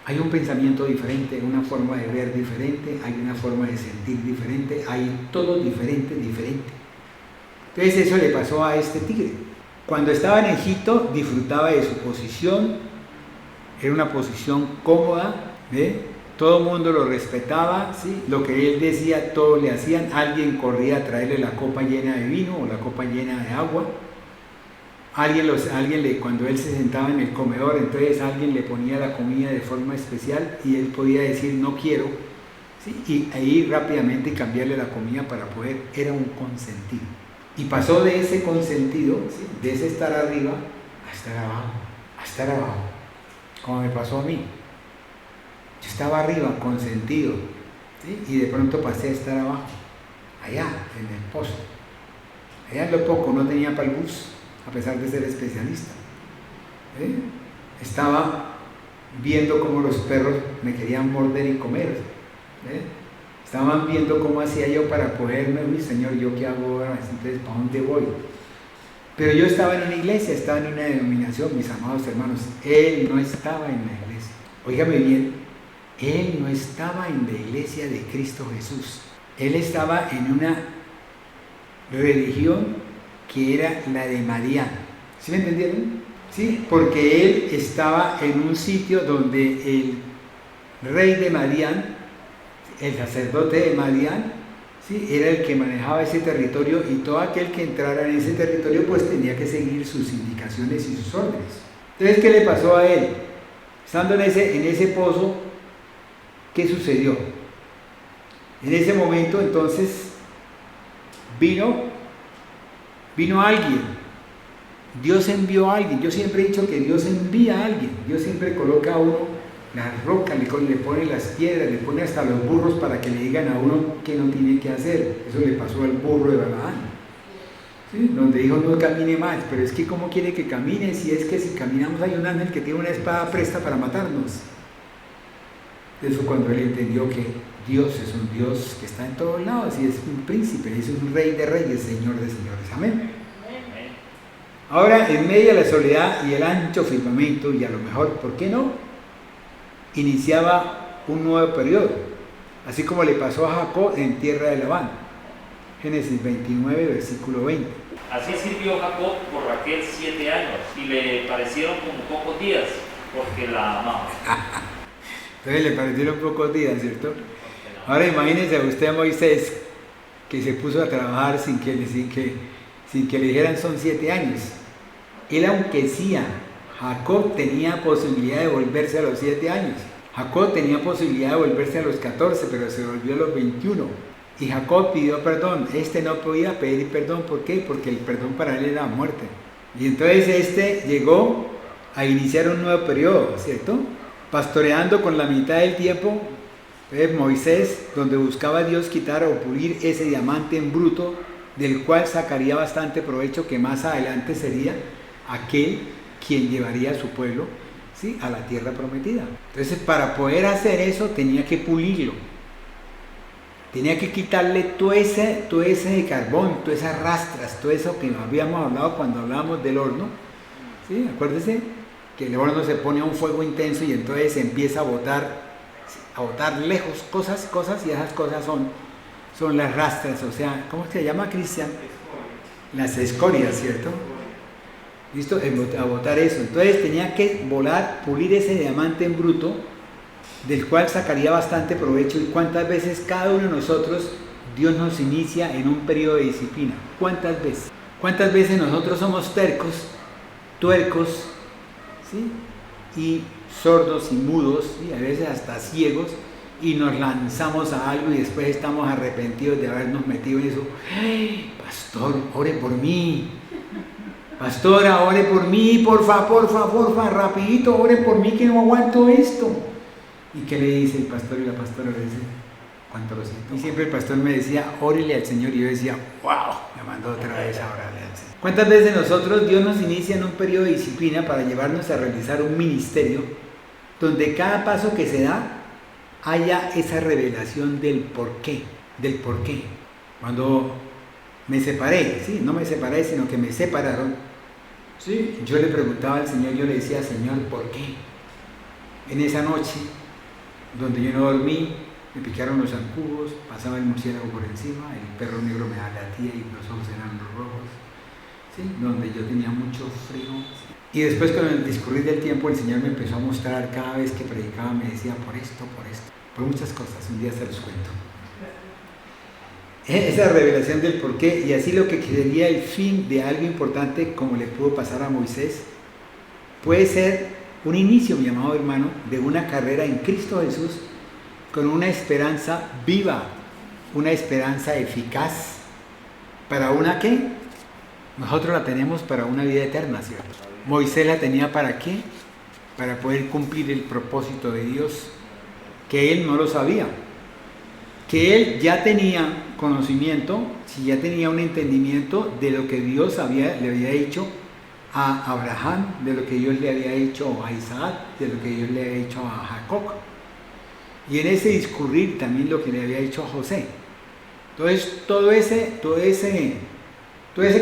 Hay un pensamiento diferente, una forma de ver diferente, hay una forma de sentir diferente, hay todo diferente. Entonces eso le pasó a este tigre. Cuando estaba en Egipto disfrutaba de su posición, era una posición cómoda, todo el mundo lo respetaba, ¿sí? Lo que él decía, todos le hacían, alguien corría a traerle la copa llena de vino o la copa llena de agua, cuando él se sentaba en el comedor, entonces alguien le ponía la comida de forma especial y él podía decir no quiero, ¿sí? E ir rápidamente y cambiarle la comida para poder, era un consentido. Y pasó de ese consentido, ¿sí? De ese estar arriba a estar abajo, como me pasó a mí. Yo estaba arriba, consentido, ¿sí? Y de pronto pasé a estar abajo, allá, en el pozo. Allá en lo poco, no tenía para el bus, a pesar de ser especialista. Estaba viendo cómo los perros me querían morder y comer. Estaban viendo cómo hacía yo para poderme, mi Señor, ¿yo qué hago ahora? Entonces, ¿para dónde voy? Pero yo estaba en una iglesia, estaba en una denominación, mis amados hermanos. Él no estaba en la iglesia. Óigame bien, él no estaba en la iglesia de Cristo Jesús. Él estaba en una religión que era la de Madián. ¿Sí me entendieron? Sí, porque él estaba en un sitio donde el rey de Madián, el sacerdote de Madián, ¿sí? Era el que manejaba ese territorio y todo aquel que entrara en ese territorio pues tenía que seguir sus indicaciones y sus órdenes. Entonces, ¿qué le pasó a él? Estando en ese pozo, ¿qué sucedió? En ese momento entonces vino alguien Dios envió a alguien. Yo siempre he dicho que Dios envía a alguien. Dios siempre coloca a uno las rocas, le pone las piedras, le pone hasta los burros para que le digan a uno qué no tiene que hacer. Eso le pasó al burro de Balaán, ¿sí? Donde dijo no camine más, pero es que ¿cómo quiere que camine? Si es que si caminamos hay un ángel que tiene una espada presta para matarnos. Eso cuando él entendió que Dios es un Dios que está en todos lados y es un príncipe, es un rey de reyes, señor de señores. Amén. Ahora, en medio de la soledad y el ancho firmamento, y a lo mejor, ¿por qué no?, iniciaba un nuevo periodo, así como le pasó a Jacob en tierra de Labán. Génesis 29, versículo 20. Así sirvió Jacob por Raquel 7 años, y le parecieron como pocos días, porque la amaba. Entonces le parecieron pocos días, ¿cierto? Ahora imagínense usted a Moisés, que se puso a trabajar sin que le dijeran son 7 años. Él, aunque decía, Jacob tenía posibilidad de volverse a los 7 años. Jacob tenía posibilidad de volverse a los 14, pero se volvió a los 21. Y Jacob pidió perdón. No podía pedir perdón. ¿Por qué? Porque el perdón para él era muerte. Y entonces llegó a iniciar un nuevo periodo, ¿cierto? Pastoreando con la mitad del tiempo, Moisés, donde buscaba a Dios quitar o pulir ese diamante en bruto, del cual sacaría bastante provecho, que más adelante sería aquel quien llevaría a su pueblo, ¿sí?, a la tierra prometida. Entonces, para poder hacer eso tenía que pulirlo, tenía que quitarle todo ese carbón, todas esas rastras, todo eso que habíamos hablado cuando hablábamos del horno, ¿sí? Acuérdese que el horno se pone a un fuego intenso y entonces se empieza a botar lejos cosas, y esas cosas son las rastras, o sea, ¿cómo se llama, Cristian? Las escorias, ¿cierto? ¿Listo? A botar eso. Entonces tenía que pulir ese diamante en bruto, del cual sacaría bastante provecho. ¿Y cuántas veces cada uno de nosotros Dios nos inicia en un periodo de disciplina? ¿Cuántas veces? ¿Cuántas veces nosotros somos tuercos, ¿sí?, y sordos y mudos, y a veces hasta ciegos, y nos lanzamos a algo y después estamos arrepentidos de habernos metido en eso? ¡Hey, pastor, ore por mí! Pastora, ore por mí, porfa, rapidito, ore por mí que no aguanto esto. ¿Y qué le dice el pastor y la pastora? Le dice, ¿cuánto lo siento? Y siempre el pastor me decía, órele al Señor, y yo decía, wow, me mandó otra vez a orarle al Señor. ¿Cuántas veces nosotros, Dios nos inicia en un periodo de disciplina para llevarnos a realizar un ministerio donde cada paso que se da haya esa revelación del porqué? Cuando me separé, ¿sí?, no me separé, sino que me separaron, ¿sí?, yo le preguntaba al Señor, yo le decía, Señor, ¿por qué? En esa noche, donde yo no dormí, me picaron los zancudos, pasaba el murciélago por encima, el perro negro me latía y los ojos eran rojos, ¿sí?, donde yo tenía mucho frío. Y después, con el discurrir del tiempo, el Señor me empezó a mostrar, cada vez que predicaba me decía, por esto, por muchas cosas, un día se los cuento. Esa revelación del porqué, y así lo que sería el fin de algo importante, como le pudo pasar a Moisés, puede ser un inicio, mi amado hermano, de una carrera en Cristo Jesús, con una esperanza viva, una esperanza eficaz, para una ¿qué? Nosotros la tenemos para una vida eterna, ¿cierto? Moisés la tenía ¿para qué? Para poder cumplir el propósito de Dios, que él no lo sabía, que él ya tenía conocimiento, si ya tenía un entendimiento de lo que Dios le había dicho a Abraham, de lo que Dios le había dicho a Isaac, de lo que Dios le había dicho a Jacob, y en ese discurrir también lo que le había dicho a José. Entonces todo ese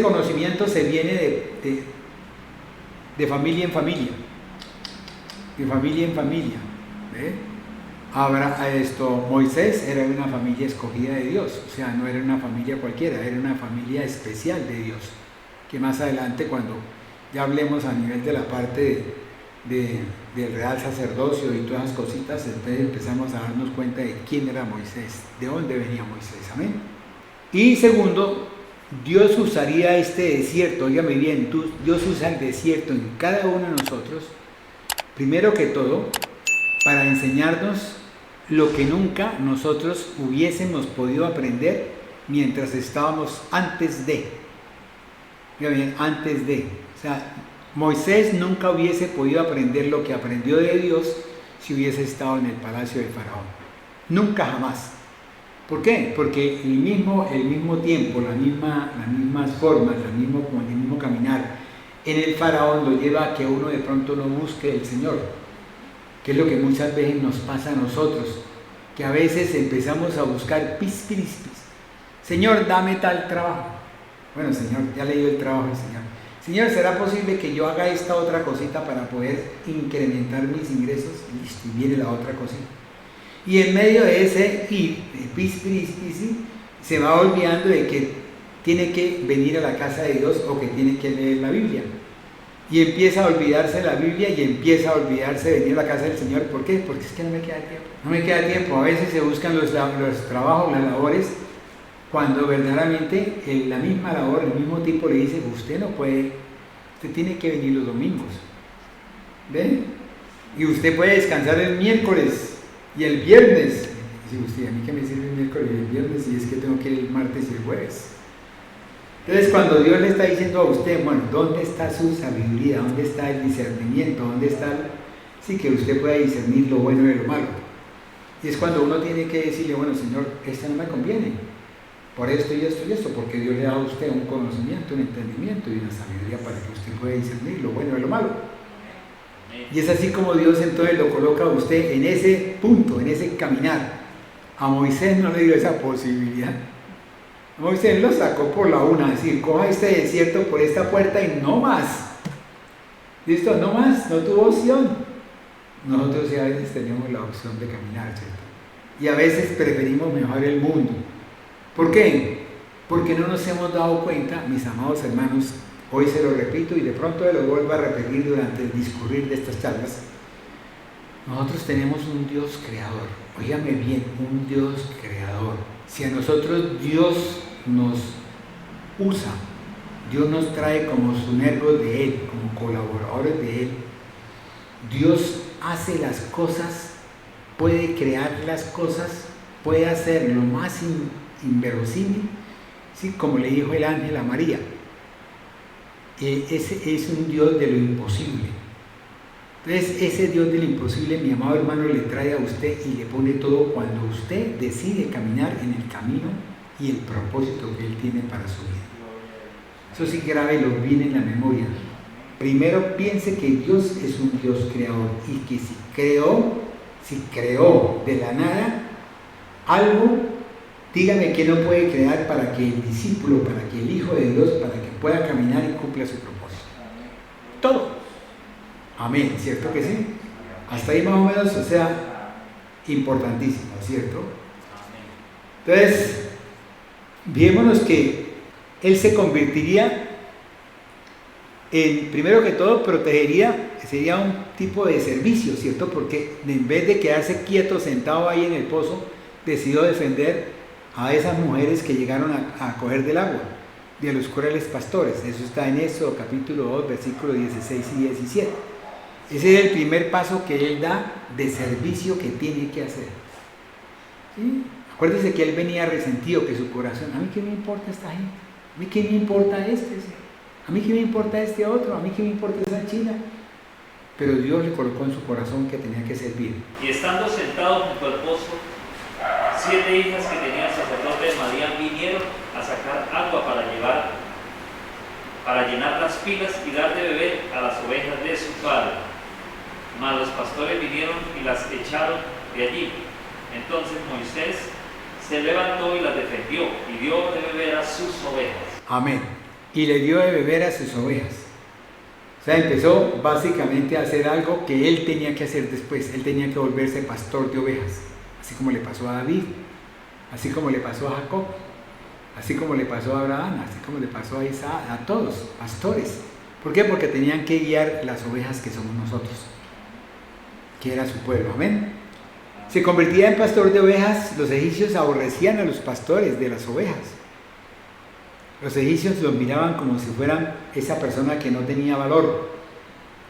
conocimiento se viene de familia en familia, ¿ve? Moisés era una familia escogida de Dios, o sea, no era una familia cualquiera, era una familia especial de Dios, que más adelante, cuando ya hablemos a nivel de la parte del real sacerdocio y todas esas cositas, entonces empezamos a darnos cuenta de quién era Moisés, de dónde venía Moisés, amén. Y segundo, Dios usaría este desierto, óigame bien, Dios usa el desierto en cada uno de nosotros, primero que todo, para enseñarnos lo que nunca nosotros hubiésemos podido aprender mientras estábamos antes de. Oiga bien, antes de. O sea, Moisés nunca hubiese podido aprender lo que aprendió de Dios si hubiese estado en el palacio de Faraón. Nunca jamás. ¿Por qué? Porque el mismo tiempo, las mismas formas, el mismo caminar en el Faraón lo lleva a que uno de pronto no busque el Señor, que es lo que muchas veces nos pasa a nosotros, que a veces empezamos a buscar pis. Señor, dame tal trabajo. Bueno, Señor, ya le dio el trabajo al Señor. Señor, ¿será posible que yo haga esta otra cosita para poder incrementar mis ingresos? Listo, y viene la otra cosita. Y en medio de ese ir, pis, se va olvidando de que tiene que venir a la casa de Dios o que tiene que leer la Biblia. Y empieza a olvidarse de la Biblia y empieza a olvidarse de venir a la casa del Señor. ¿Por qué? Porque es que no me queda tiempo. No me queda tiempo. A veces se buscan los trabajos, las labores, cuando verdaderamente la misma labor, el mismo tipo le dice, usted no puede, usted tiene que venir los domingos. ¿Ven? Y usted puede descansar el miércoles y el viernes. Dice usted, ¿a mí qué me sirve el miércoles y el viernes si es que tengo que ir el martes y el jueves? Entonces, cuando Dios le está diciendo a usted, bueno, ¿dónde está su sabiduría? ¿Dónde está el discernimiento? ¿Dónde está sí, que usted pueda discernir lo bueno de lo malo? Y es cuando uno tiene que decirle, bueno, Señor, esto no me conviene, por esto y esto y esto, porque Dios le ha dado a usted un conocimiento, un entendimiento y una sabiduría para que usted pueda discernir lo bueno de lo malo. Y es así como Dios entonces lo coloca a usted en ese punto, en ese caminar. A Moisés no le dio esa posibilidad. Moisés lo sacó por la una, es decir, coja este desierto por esta puerta y no más. ¿Listo? No más, no tuvo opción. Nosotros sí a veces tenemos la opción de caminar, ¿cierto? Y a veces preferimos mejor el mundo. ¿Por qué? Porque no nos hemos dado cuenta, mis amados hermanos, hoy se lo repito y de pronto lo vuelvo a repetir durante el discurrir de estas charlas. Nosotros tenemos un Dios creador. Óigame bien, un Dios creador. Si a nosotros Dios nos usa, Dios nos trae como siervos de Él, como colaboradores de Él, Dios hace las cosas, puede crear las cosas, puede hacer lo más inverosímil, ¿sí? Como le dijo el ángel a María. Ese es un Dios de lo imposible. Entonces, ese Dios de lo imposible, mi amado hermano, le trae a usted y le pone todo cuando usted decide caminar en el camino y el propósito que Él tiene para su vida. Eso sí, grábelo bien en la memoria. Primero piense que Dios es un Dios creador y que si creó de la nada algo, dígame que no puede crear para que el discípulo, para que el Hijo de Dios, para que pueda caminar y cumpla su propósito. Todo. Amén, ¿cierto que sí? Hasta ahí más o menos, o sea, importantísimo, ¿cierto? Entonces, viémonos que Él se convertiría en, primero que todo, protegería, sería un tipo de servicio, ¿cierto? Porque en vez de quedarse quieto, sentado ahí en el pozo, decidió defender a esas mujeres que llegaron a coger del agua, de los crueles pastores. Eso está en Éxodo capítulo 2, versículos 16 y 17. Ese es el primer paso que Él da de servicio que tiene que hacer. ¿Sí? Acuérdese que Él venía resentido, que su corazón, ¿a mí qué me importa esta gente? ¿A mí qué me importa este? ¿A mí qué me importa este otro? ¿A mí qué me importa esa china? Pero Dios le colocó en su corazón que tenía que servir. Y estando sentado junto al pozo, 7 hijas que tenía el sacerdote de Madián vinieron a sacar agua para llenar las pilas y dar de beber a las ovejas de su padre. Mas los pastores vinieron y las echaron de allí. Entonces Moisés se levantó y las defendió y dio de beber a sus ovejas. Amén. Y le dio de beber a sus ovejas. O sea, empezó básicamente a hacer algo que él tenía que hacer después. Él tenía que volverse pastor de ovejas. Así como le pasó a David, así como le pasó a Jacob, así como le pasó a Abraham, así como le pasó a Isaac, a todos, pastores. ¿Por qué? Porque tenían que guiar las ovejas que somos nosotros, que era su pueblo. Amén. Se convertía en pastor de ovejas. Los egipcios aborrecían a los pastores de las ovejas. Los egipcios los miraban como si fueran esa persona que no tenía valor.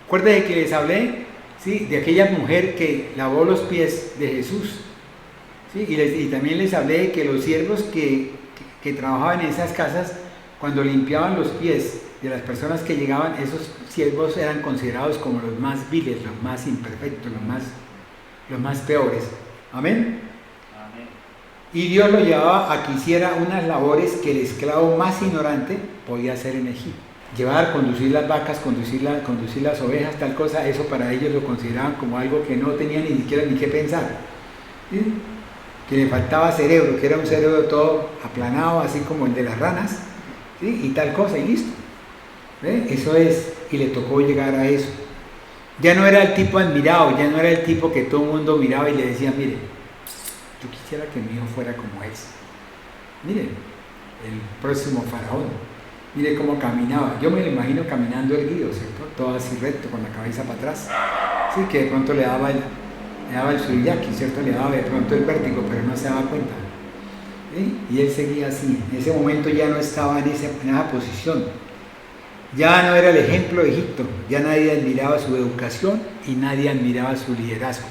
Acuérdense que les hablé, ¿sí?, de aquella mujer que lavó los pies de Jesús. ¿Sí? Y también les hablé de que los siervos que trabajaban en esas casas cuando limpiaban los pies de las personas que llegaban, esos siervos eran considerados como los más viles, los más imperfectos, los más peores. Amén. Amén. Y Dios lo llevaba a que hiciera unas labores que el esclavo más ignorante podía hacer en Egipto. Llevar, conducir las vacas, conducir las ovejas, tal cosa, eso para ellos lo consideraban como algo que no tenían ni siquiera ni qué pensar. ¿Sí? Que le faltaba cerebro, que era un cerebro todo aplanado, así como el de las ranas, ¿sí? Y tal cosa, y listo. ¿Ve? Eso es, y le tocó llegar a eso. Ya no era el tipo admirado, ya no era el tipo que todo el mundo miraba y le decía, mire, yo quisiera que mi hijo fuera como él. Mire, el próximo faraón. Mire cómo caminaba. Yo me lo imagino caminando erguido, ¿cierto? Todo así recto, con la cabeza para atrás. Sí, que de pronto le daba el suriyaki, ¿cierto? Le daba de pronto el vértigo, pero no se daba cuenta. ¿Sí? Y él seguía así. En ese momento ya no estaba en esa posición. Ya no era el ejemplo de Egipto. Ya nadie admiraba su educación y nadie admiraba su liderazgo.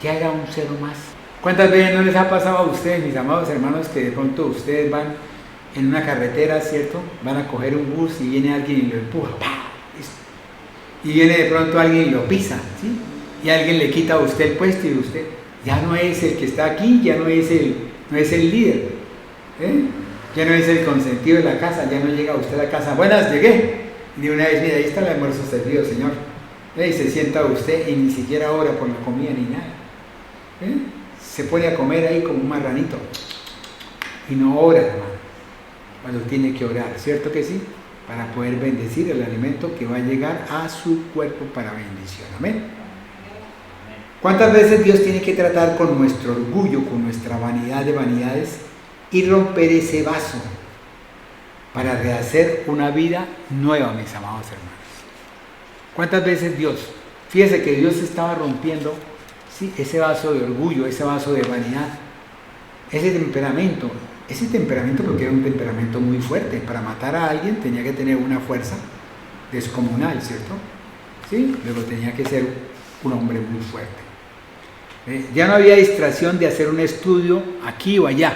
Ya era un cero más. ¿Cuántas veces no les ha pasado a ustedes, mis amados hermanos, que de pronto ustedes van en una carretera, ¿cierto? Van a coger un bus y viene alguien y lo empuja, ¡pah! Y viene de pronto alguien y lo pisa, ¿sí? Y alguien le quita a usted el puesto y usted ya no es el que está aquí, ya no es el líder, ¿eh? Ya no es el consentido de la casa, ya no llega usted a la casa, buenas, llegué, y de una vez, mira, ahí está el almuerzo servido, señor, y se sienta usted y ni siquiera ora por la comida ni nada, ¿eh? Se pone a comer ahí como un marranito y no ora, hermano, cuando tiene que orar, ¿cierto que sí? Para poder bendecir el alimento que va a llegar a su cuerpo para bendición, amén. ¿Cuántas veces Dios tiene que tratar con nuestro orgullo, con nuestra vanidad de vanidades y romper ese vaso para rehacer una vida nueva, mis amados hermanos? ¿Cuántas veces Dios? Fíjese que Dios estaba rompiendo, ¿sí?, ese vaso de orgullo, ese vaso de vanidad, ese temperamento porque era un temperamento muy fuerte. Para matar a alguien tenía que tener una fuerza descomunal, ¿cierto? ¿Sí? Luego tenía que ser un hombre muy fuerte. Ya no había distracción de hacer un estudio aquí o allá.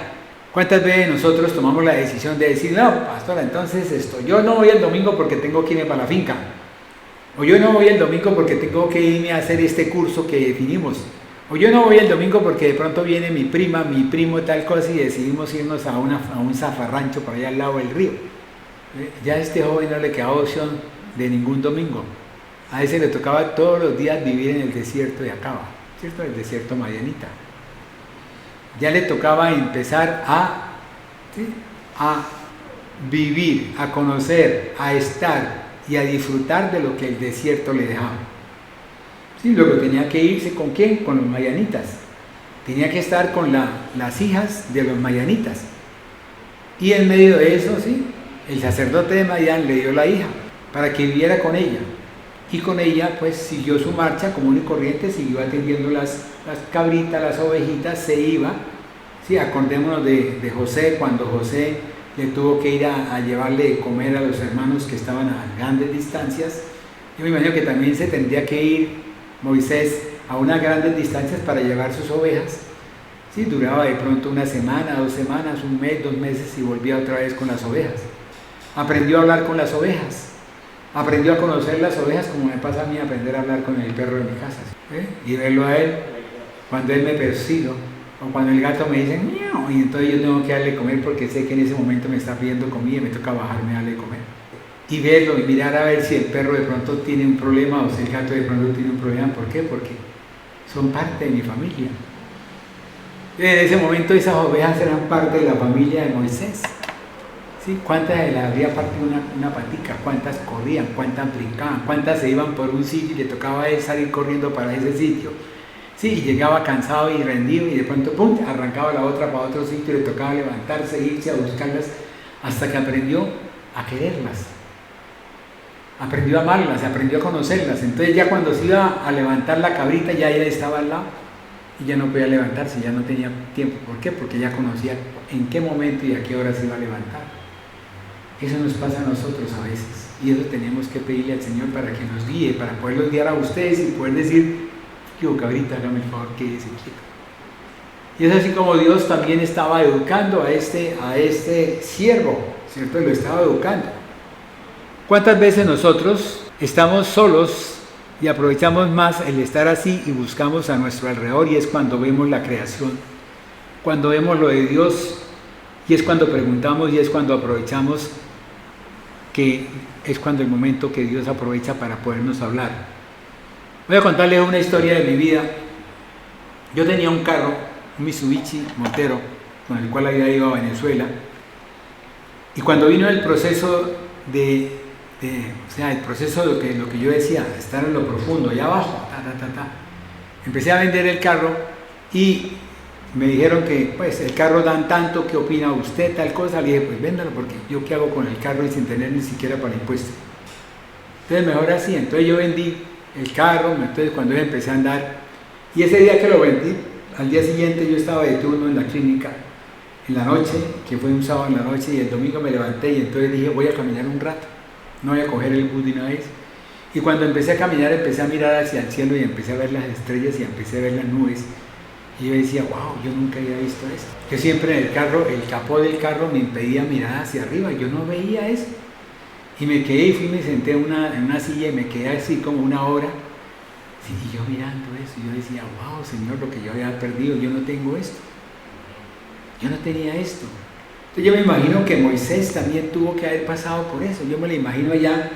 ¿Cuántas veces nosotros tomamos la decisión de decir, no, pastora, entonces yo no voy el domingo porque tengo que irme para la finca? O yo no voy el domingo porque tengo que irme a hacer este curso que definimos. O yo no voy el domingo porque de pronto viene mi prima, mi primo, tal cosa, y decidimos irnos a un zafarrancho por allá al lado del río. Ya a este joven no le quedaba opción de ningún domingo. A ese le tocaba todos los días vivir en el desierto de Acaba, ¿cierto? El desierto madianita. Ya le tocaba empezar a vivir, a conocer, a estar y a disfrutar de lo que el desierto le dejaba. Sí, luego tenía que irse ¿con quién? Con los madianitas. Tenía que estar con las hijas de los madianitas. Y en medio de eso, sí, el sacerdote de Madián le dio la hija para que viviera con ella. Y con ella, pues, siguió su marcha común y corriente, siguió atendiendo las cabritas, las ovejitas, se iba. Sí, acordémonos de José, cuando José le tuvo que ir a llevarle de comer a los hermanos que estaban a grandes distancias. Yo me imagino que también se tendría que ir Moisés a unas grandes distancias para llevar sus ovejas. Sí, duraba de pronto una semana, 2 semanas, un mes, 2 meses y volvía otra vez con las ovejas. Aprendió a hablar con las ovejas, aprendió a conocer las ovejas como me pasa a mí aprender a hablar con el perro de mi casa, ¿eh? Y verlo a él cuando él me persigo o cuando el gato me dice miau, y entonces yo tengo que darle de comer porque sé que en ese momento me está pidiendo comida y me toca bajarme a darle de comer. Y verlo y mirar a ver si el perro de pronto tiene un problema o si el gato de pronto tiene un problema. ¿Por qué? Porque son parte de mi familia. En ese momento esas ovejas eran parte de la familia de Moisés. ¿Sí? ¿Cuántas le abría parte una patica? ¿Cuántas corrían? ¿Cuántas brincaban? ¿Cuántas se iban por un sitio y le tocaba a él salir corriendo para ese sitio? Sí, y llegaba cansado y rendido y de pronto ¡pum!, arrancaba la otra para otro sitio y le tocaba levantarse, irse a buscarlas hasta que aprendió a quererlas. Aprendió a amarlas, aprendió a conocerlas. Entonces ya cuando se iba a levantar la cabrita, ya ella estaba al lado y ya no podía levantarse, ya no tenía tiempo. ¿Por qué? Porque ya conocía en qué momento y a qué hora se iba a levantar. Eso nos pasa a nosotros a veces y eso tenemos que pedirle al Señor para que nos guíe, para poderlos guiar a ustedes y poder decir, yo cabrita, hágame el favor, quédese quieto. Y es así como Dios también estaba educando a este siervo, ¿cierto? Lo estaba educando. ¿Cuántas veces nosotros estamos solos y aprovechamos más el estar así y buscamos a nuestro alrededor? Y es cuando vemos la creación, cuando vemos lo de Dios, y es cuando preguntamos y es cuando aprovechamos, que es cuando el momento que Dios aprovecha para podernos hablar. Voy a contarles una historia de mi vida. Yo tenía un carro, un Mitsubishi Montero, con el cual había ido a Venezuela, y cuando vino el proceso el proceso de lo que yo decía, estar en lo profundo, allá abajo, empecé a vender el carro y me dijeron que pues el carro dan tanto, ¿qué opina usted? Tal cosa. Le dije, pues véndalo, porque yo qué hago con el carro y sin tener ni siquiera para impuestos. Entonces mejor así. Entonces yo vendí el carro, entonces cuando yo empecé a andar, y ese día que lo vendí, al día siguiente yo estaba de turno en la clínica, en la noche, que fue un sábado en la noche, y el domingo me levanté y entonces dije, voy a caminar un rato, no voy a coger el bus de una vez. Y cuando empecé a caminar, empecé a mirar hacia el cielo y empecé a ver las estrellas y empecé a ver las nubes. Y yo decía, wow, yo nunca había visto esto. Yo siempre en el carro, el capó del carro me impedía mirar hacia arriba, yo no veía eso. Y me quedé y me senté en una silla y me quedé así como una hora. Sí, y yo mirando eso, y yo decía, wow, Señor, lo que yo había perdido, yo no tengo esto. Yo no tenía esto. Entonces yo me imagino que Moisés también tuvo que haber pasado por eso. Yo me lo imagino allá,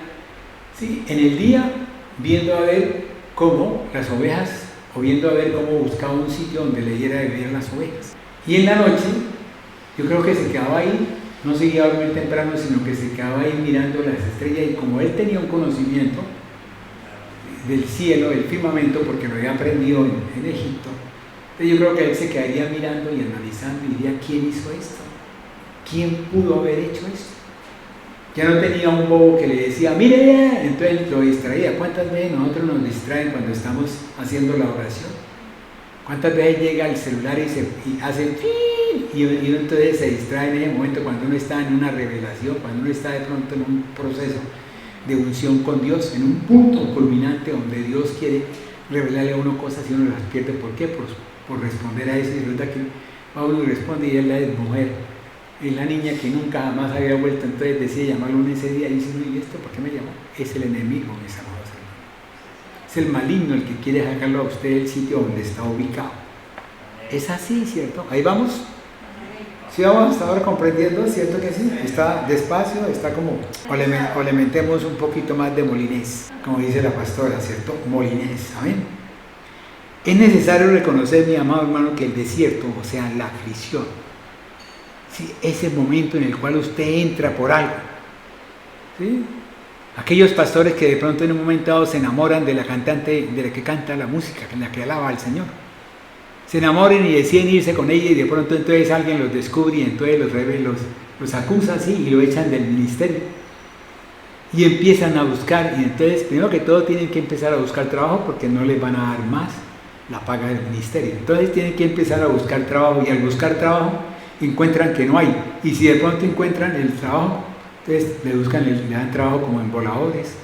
sí, en el día, viendo a ver cómo las ovejas, o viendo a ver cómo buscaba un sitio donde le diera de beber las ovejas. Y en la noche, yo creo que se quedaba ahí, no seguía a dormir temprano, sino que se quedaba ahí mirando las estrellas, y como él tenía un conocimiento del cielo, del firmamento, porque lo había aprendido en Egipto, entonces yo creo que él se quedaría mirando y analizando y diría, ¿quién hizo esto? ¿Quién pudo haber hecho esto? Ya no tenía un bobo que le decía, mire, entonces lo distraía. ¿Cuántas veces nosotros nos distraen cuando estamos haciendo la oración? ¿Cuántas veces llega el celular y hace ¡pin! Y uno entonces se distrae en ese momento cuando uno está en una revelación, cuando uno está de pronto en un proceso de unción con Dios, en un punto culminante donde Dios quiere revelarle a uno cosas y uno las pierde? ¿Por qué? Por responder a eso. Y resulta que Pablo responde y él la es mujer. Es la niña que nunca jamás había vuelto, entonces decide llamarlo en ese día y dice, ¿y esto por qué me llamó? Es el enemigo, mis amados hermanos. Es el maligno el que quiere sacarlo a usted del sitio donde está ubicado. Es así, ¿cierto? Ahí vamos. ¿Sí vamos hasta ahora comprendiendo? ¿Cierto que sí? Está despacio, está como, o le metemos un poquito más de molinés, como dice la pastora, ¿cierto? Molinés, ¿amén? Es necesario reconocer, mi amado hermano, que el desierto, o sea, la aflicción, ¿sí? Ese momento en el cual usted entra por algo, ¿sí? Aquellos pastores que de pronto en un momento dado se enamoran de la cantante, de la que canta la música, de la que alaba al Señor, se enamoran y deciden irse con ella, y de pronto entonces alguien los descubre y entonces los acusa así y lo echan del ministerio y empiezan a buscar. Y entonces primero que todo tienen que empezar a buscar trabajo, porque no les van a dar más la paga del ministerio. Entonces tienen que empezar a buscar trabajo, y al buscar trabajo encuentran que no hay, y si de pronto encuentran el trabajo, entonces le dan trabajo como emboladores,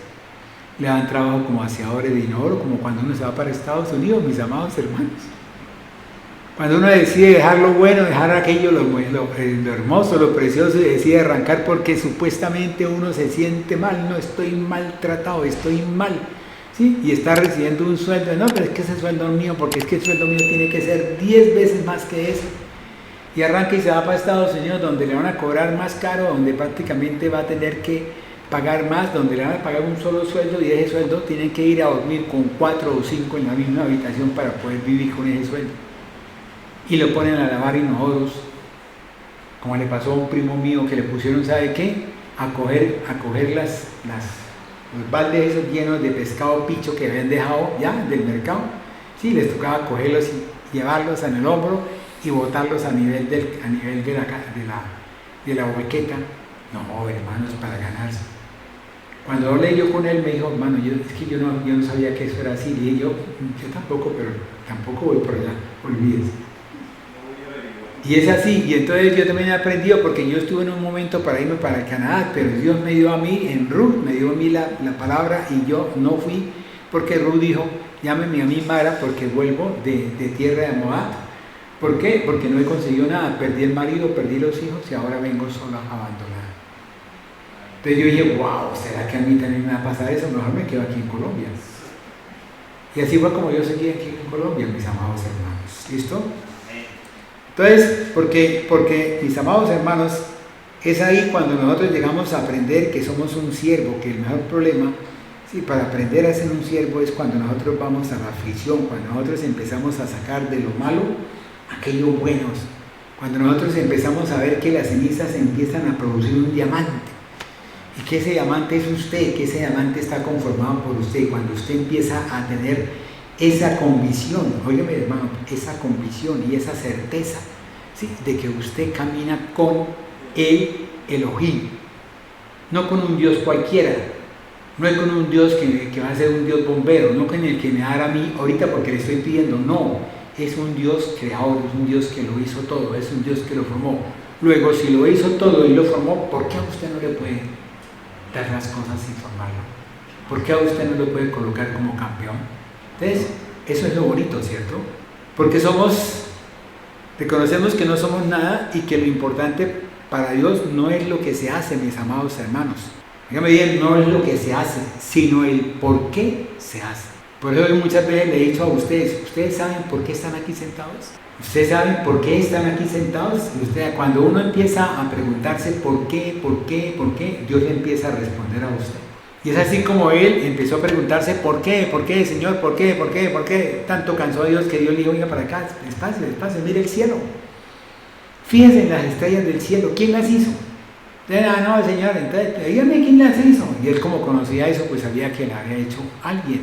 le dan trabajo como aseadores de inodoro, como cuando uno se va para Estados Unidos, mis amados hermanos. Cuando uno decide dejar lo bueno, dejar aquello, lo hermoso, lo precioso, y decide arrancar porque supuestamente uno se siente mal, no, estoy maltratado, estoy mal, ¿sí? Y está recibiendo un sueldo, no, pero es que ese sueldo es mío, porque es que el sueldo mío tiene que ser 10 veces más que ese. Y arranca y se va para Estados Unidos, donde le van a cobrar más caro, donde prácticamente va a tener que pagar más, donde le van a pagar un solo sueldo, y ese sueldo tienen que ir a dormir con 4 o 5 en la misma habitación para poder vivir con ese sueldo. Y lo ponen a lavar inodoros, como le pasó a un primo mío que le pusieron, ¿sabe qué? A coger los baldes esos llenos de pescado picho que habían dejado ya del mercado. Sí, les tocaba cogerlos y llevarlos en el hombro y botarlos a nivel de la boqueta. No, hermanos, para ganarse. Cuando hablé yo con él, me dijo, hermano, es que yo no sabía que eso era así. Y yo tampoco, pero tampoco voy por allá, olvídese. Y es así, y entonces yo también he aprendido, porque yo estuve en un momento para irme para Canadá, pero Dios me dio a mí, en Ruth, me dio a mí la palabra, y yo no fui, porque Ruth dijo, llámeme a mí Mara, porque vuelvo de tierra de Moab. ¿Por qué? Porque no he conseguido nada, perdí el marido, perdí los hijos, y ahora vengo sola abandonada. Entonces yo dije, wow, ¿será que a mí también me va a pasar eso? Mejor me quedo aquí en Colombia. Y así fue como yo seguí aquí en Colombia, mis amados hermanos. ¿Listo? Entonces, porque mis amados hermanos, es ahí cuando nosotros llegamos a aprender que somos un siervo, que el mejor problema, sí, para aprender a ser un siervo es cuando nosotros vamos a la aflicción, cuando nosotros empezamos a sacar de lo malo aquello bueno, cuando nosotros empezamos a ver que las cenizas empiezan a producir un diamante, y que ese diamante es usted, que ese diamante está conformado por usted, cuando usted empieza a tener esa convicción, óigame hermano, esa convicción y esa certeza, ¿sí?, de que usted camina con el Elohim, no con un Dios cualquiera, no es con un Dios que va a ser un Dios bombero, no con el que me va a dar a mí ahorita porque le estoy pidiendo, no, es un Dios creador, es un Dios que lo hizo todo, es un Dios que lo formó. Luego, si lo hizo todo y lo formó, ¿por qué a usted no le puede dar las cosas sin formarlo? ¿Por qué a usted no lo puede colocar como campeón? Entonces, eso es lo bonito, ¿cierto? Porque reconocemos que no somos nada y que lo importante para Dios no es lo que se hace, mis amados hermanos. Dígame bien, no es lo que se hace, sino el por qué se hace. Por eso muchas veces le he dicho a ustedes, ¿ustedes saben por qué están aquí sentados? ¿Ustedes saben por qué están aquí sentados? Cuando uno empieza a preguntarse por qué, Dios le empieza a responder a usted. Y es así como él empezó a preguntarse ¿por qué, Señor? ¿Por qué? Tanto cansó a Dios que Dios le dijo, oiga para acá, despacio, mire el cielo. Fíjense en las estrellas del cielo, ¿quién las hizo? No, Señor, entonces dígame quién las hizo. Y él, como conocía eso, pues sabía que la había hecho alguien,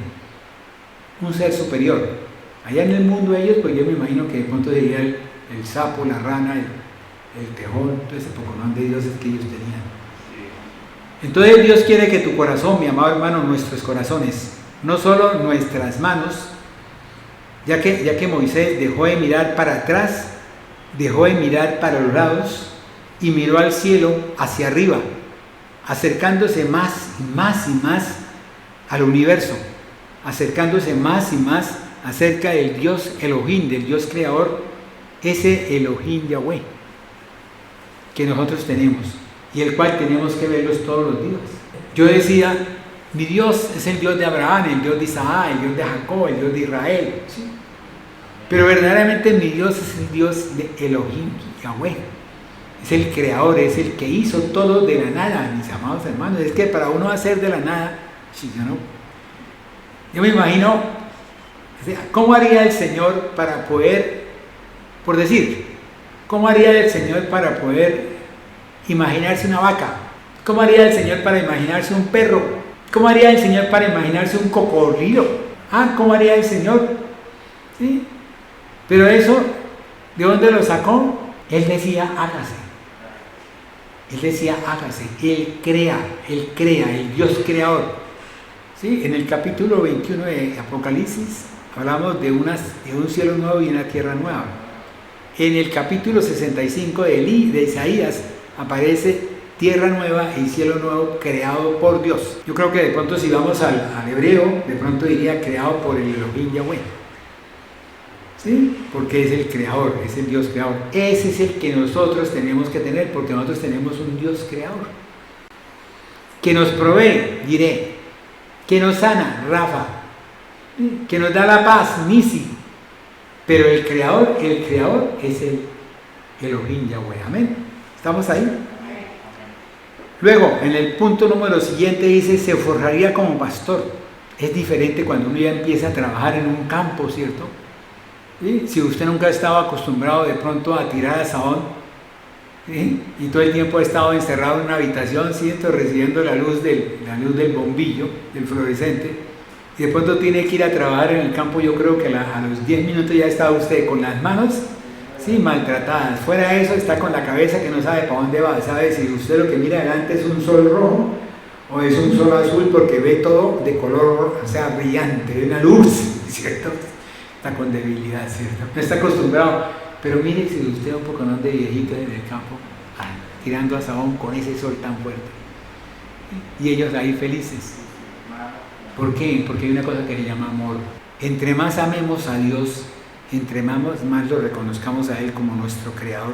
un ser superior. Allá en el mundo ellos, pues yo me imagino que de pronto sería el sapo, la rana, el tejón, todo ese poconón de dioses que ellos tenían. Entonces Dios quiere que tu corazón, mi amado hermano, nuestros corazones, no solo nuestras manos, ya que Moisés dejó de mirar para atrás, dejó de mirar para los lados y miró al cielo hacia arriba, acercándose más y más al universo, acercándose más y más acerca del Dios Elohim, del Dios creador, ese Elohim Yahweh que nosotros tenemos y el cual tenemos que verlos todos los días. Yo decía, mi Dios es el Dios de Abraham, el Dios de Isaac, el Dios de Jacob, el Dios de Israel, ¿sí? Pero verdaderamente mi Dios es el Dios de Elohim Yahweh, es el creador, es el que hizo todo de la nada, mis amados hermanos. Es que para uno hacer de la nada, yo me imagino, ¿cómo haría el Señor para poder, por decir, cómo haría el Señor para poder imaginarse una vaca? ¿Cómo haría el Señor para imaginarse un perro? ¿Cómo haría el Señor para imaginarse un cocodrilo? ¿Cómo haría el Señor? ¿Sí? Pero eso, ¿de dónde lo sacó? Él decía, hágase. Él decía, hágase. Él crea, el Dios creador. ¿Sí? En el capítulo 21 de Apocalipsis hablamos de un cielo nuevo y una tierra nueva. En el capítulo 65 de Isaías aparece tierra nueva y cielo nuevo creado por Dios. Yo creo que de pronto si vamos al hebreo, de pronto diría creado por el Elohim Yahweh. ¿Sí? Porque es el creador, es el Dios creador. Ese es el que nosotros tenemos que tener, porque nosotros tenemos un Dios creador. Que nos provee, diré. Que nos sana, Rafa. Que nos da la paz, Nisi. Pero el creador es el Elohim Yahweh. Amén. ¿Estamos ahí? Luego, en el punto número siguiente dice, se forjaría como pastor. Es diferente cuando uno ya empieza a trabajar en un campo, ¿cierto? ¿Sí? Si usted nunca ha estado acostumbrado de pronto a tirar asadón, ¿sí?, y todo el tiempo ha estado encerrado en una habitación, ¿cierto?, recibiendo la luz del bombillo, del fluorescente, y de pronto tiene que ir a trabajar en el campo, yo creo que a los 10 minutos ya está usted con las manos, sí, maltratadas. Fuera de eso está con la cabeza que no sabe para dónde va, sabe si usted lo que mira adelante es un sol rojo o es un sol azul, porque ve todo de color, o sea, brillante, ve una luz, ¿cierto? Está con debilidad, ¿cierto? No está acostumbrado. Pero mire si usted un poco de viejito en el campo, tirando asadón con ese sol tan fuerte. Y ellos ahí felices. ¿Por qué? Porque hay una cosa que se llama amor. Entre más amemos a Dios, entre más lo reconozcamos a Él como nuestro creador,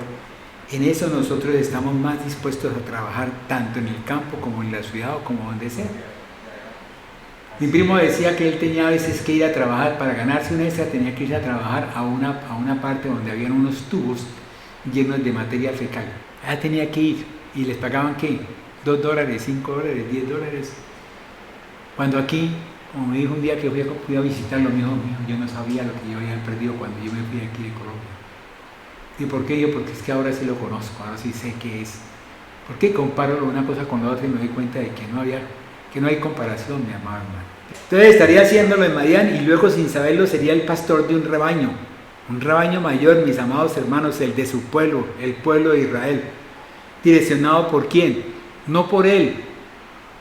En eso nosotros estamos más dispuestos a trabajar tanto en el campo como en la ciudad o como donde sea. Mi primo decía que él tenía a veces que ir a trabajar, para ganarse una extra tenía que ir a trabajar a una parte donde habían unos tubos llenos de materia fecal. Allá tenía que ir y les pagaban ¿qué? $2, $5, $10. Cuando aquí, como me dijo un día que fui a visitarlo, me dijo, yo no sabía lo que yo había perdido cuando yo me fui aquí de Colombia. ¿Y por qué yo? Porque es que ahora sí lo conozco, ahora sí sé qué es. ¿Por qué comparo una cosa con la otra y me doy cuenta de que no hay comparación, mi amado hermano? Entonces estaría haciéndolo en Madián y luego sin saberlo sería el pastor de un rebaño mayor, mis amados hermanos, el de su pueblo, el pueblo de Israel. ¿Direccionado por quién? No por él.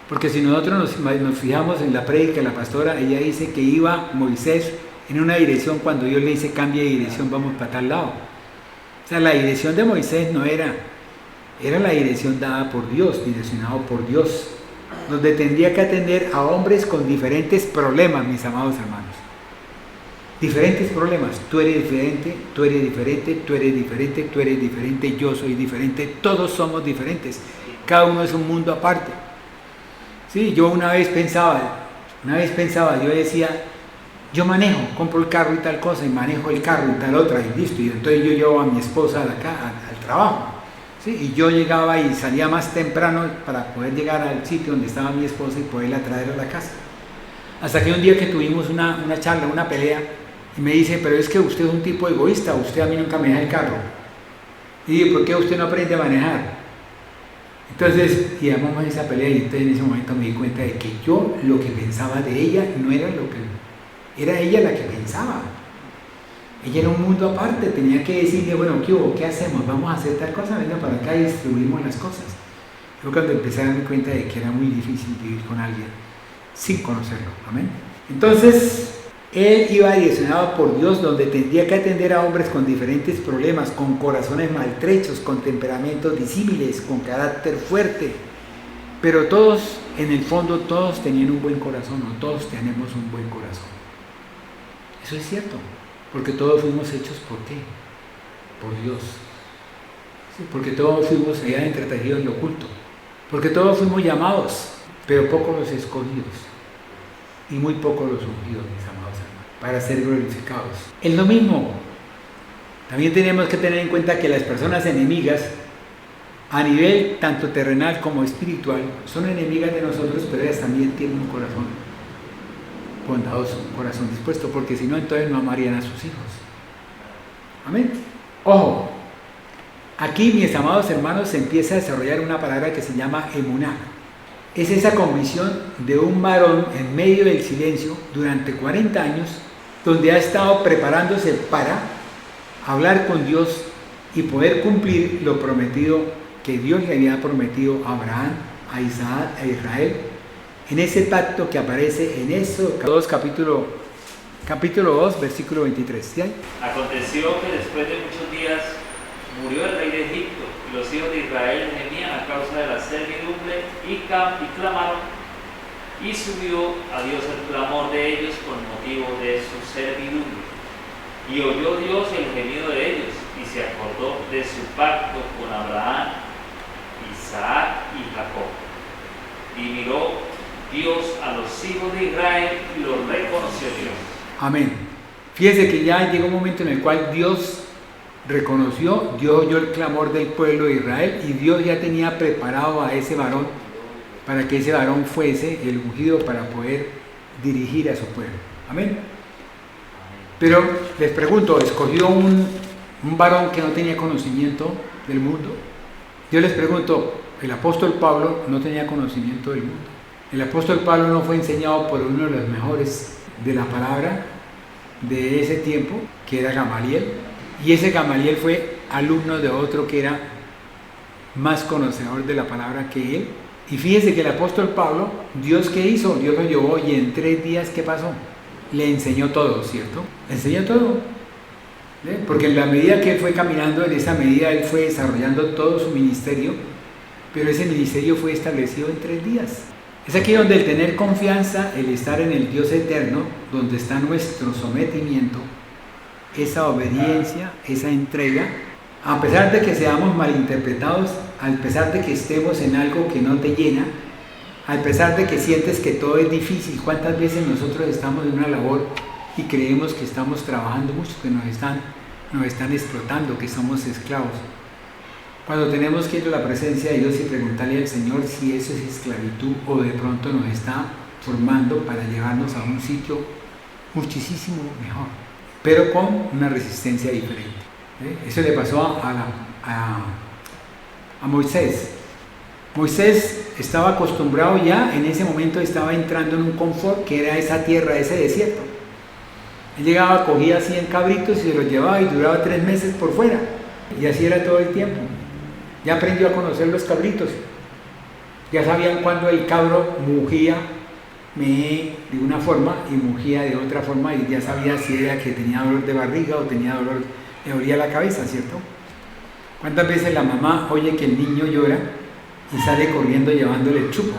Porque si nosotros nos fijamos en la prédica de la pastora, ella dice que iba Moisés en una dirección, cuando Dios le dice cambia de dirección, vamos para tal lado. O sea, la dirección de Moisés no era la dirección dada por Dios, direccionado por Dios, donde tendría que atender a hombres con diferentes problemas, mis amados hermanos. Diferentes problemas. Tú eres diferente, tú eres diferente, tú eres diferente, tú eres diferente, yo soy diferente, todos somos diferentes. Cada uno es un mundo aparte. Sí, yo una vez pensaba, yo decía, yo manejo, compro el carro y tal cosa, y manejo el carro y tal otra, y listo, y entonces yo llevo a mi esposa al trabajo, ¿sí? Y yo llegaba y salía más temprano para poder llegar al sitio donde estaba mi esposa y poderla traer a la casa. Hasta que un día que tuvimos una charla, una pelea, y me dice, pero es que usted es un tipo egoísta, usted a mí nunca me deja el carro. Y dije, ¿por qué usted no aprende a manejar? Entonces, y llamamos a esa pelea, y entonces en ese momento me di cuenta de que yo lo que pensaba de ella no era lo que... Era ella la que pensaba. Ella era un mundo aparte, tenía que decirle, bueno, ¿qué hubo? ¿Qué hacemos? Vamos a hacer tal cosa, venga para acá y distribuimos las cosas. Yo cuando empecé a darme cuenta de que era muy difícil vivir con alguien sin conocerlo, amén. Entonces, él iba direccionado por Dios, donde tendría que atender a hombres con diferentes problemas, con corazones maltrechos, con temperamentos disímiles, con carácter fuerte. Pero todos, en el fondo, todos tenían un buen corazón, o todos tenemos un buen corazón. Eso es cierto, porque todos fuimos hechos ¿por qué? Por Dios. Sí, porque todos fuimos allá entretejidos en lo oculto. Porque todos fuimos llamados, pero pocos los escogidos y muy pocos los ungidos, mis amados hermanos, para ser glorificados. Es lo mismo. También tenemos que tener en cuenta que las personas enemigas, a nivel tanto terrenal como espiritual, son enemigas de nosotros, pero ellas también tienen un corazón bondadoso, un corazón dispuesto, porque si no, entonces no amarían a sus hijos. Amén. Ojo, aquí, mis amados hermanos, se empieza a desarrollar una palabra que se llama emuná. Es esa convicción de un varón en medio del silencio durante 40 años, donde ha estado preparándose para hablar con Dios y poder cumplir lo prometido que Dios le había prometido a Abraham, a Isaac, a Israel, en ese pacto que aparece en eso, capítulo 2, versículo 23. ¿Sí hay? Aconteció que después de muchos días murió el rey de Egipto, y los hijos de Israel gemían a causa de la servidumbre y clamaron, y subió a Dios el clamor de ellos por motivo de su servidumbre. Y oyó Dios el gemido de ellos, y se acordó de su pacto con Abraham, Isaac y Jacob. Y miró Dios a los hijos de Israel y los reconoció Dios. Amén. Fíjese que ya llegó un momento en el cual Dios reconoció, Dios oyó el clamor del pueblo de Israel y Dios ya tenía preparado a ese varón para que ese varón fuese el ungido para poder dirigir a su pueblo. Amén. Pero les pregunto, ¿escogió un varón que no tenía conocimiento del mundo? Yo les pregunto, el apóstol Pablo no tenía conocimiento del mundo. El apóstol Pablo no fue enseñado por uno de los mejores de la palabra de ese tiempo, que era Gamaliel. Y ese Gamaliel fue alumno de otro que era más conocedor de la palabra que él. Y fíjese que el apóstol Pablo, ¿Dios qué hizo? Dios lo llevó y en 3 días, ¿qué pasó? Le enseñó todo, ¿cierto? Le enseñó todo. Porque en la medida que él fue caminando, en esa medida él fue desarrollando todo su ministerio, pero ese ministerio fue establecido en 3 días. Es aquí donde el tener confianza, el estar en el Dios eterno, donde está nuestro sometimiento, esa obediencia, esa entrega, A pesar de que seamos malinterpretados, a pesar de que estemos en algo que no te llena, a pesar de que sientes que todo es difícil, ¿cuántas veces nosotros estamos en una labor y creemos que estamos trabajando mucho, que nos están explotando, que somos esclavos? Cuando tenemos que ir a la presencia de Dios y preguntarle al Señor si eso es esclavitud o de pronto nos está formando para llevarnos a un sitio muchísimo mejor, pero con una resistencia diferente. Eso le pasó a Moisés. Moisés estaba acostumbrado ya, en ese momento estaba entrando en un confort que era esa tierra, ese desierto. Él llegaba, cogía 100 cabritos y se los llevaba y duraba 3 meses por fuera. Y así era todo el tiempo. Ya aprendió a conocer los cabritos. Ya sabían cuando el cabro mugía de una forma y mugía de otra forma, y ya sabía si era que tenía dolor de barriga o tenía dolor, le dolía la cabeza, ¿cierto? ¿Cuántas veces la mamá oye que el niño llora y sale corriendo llevándole el chupo?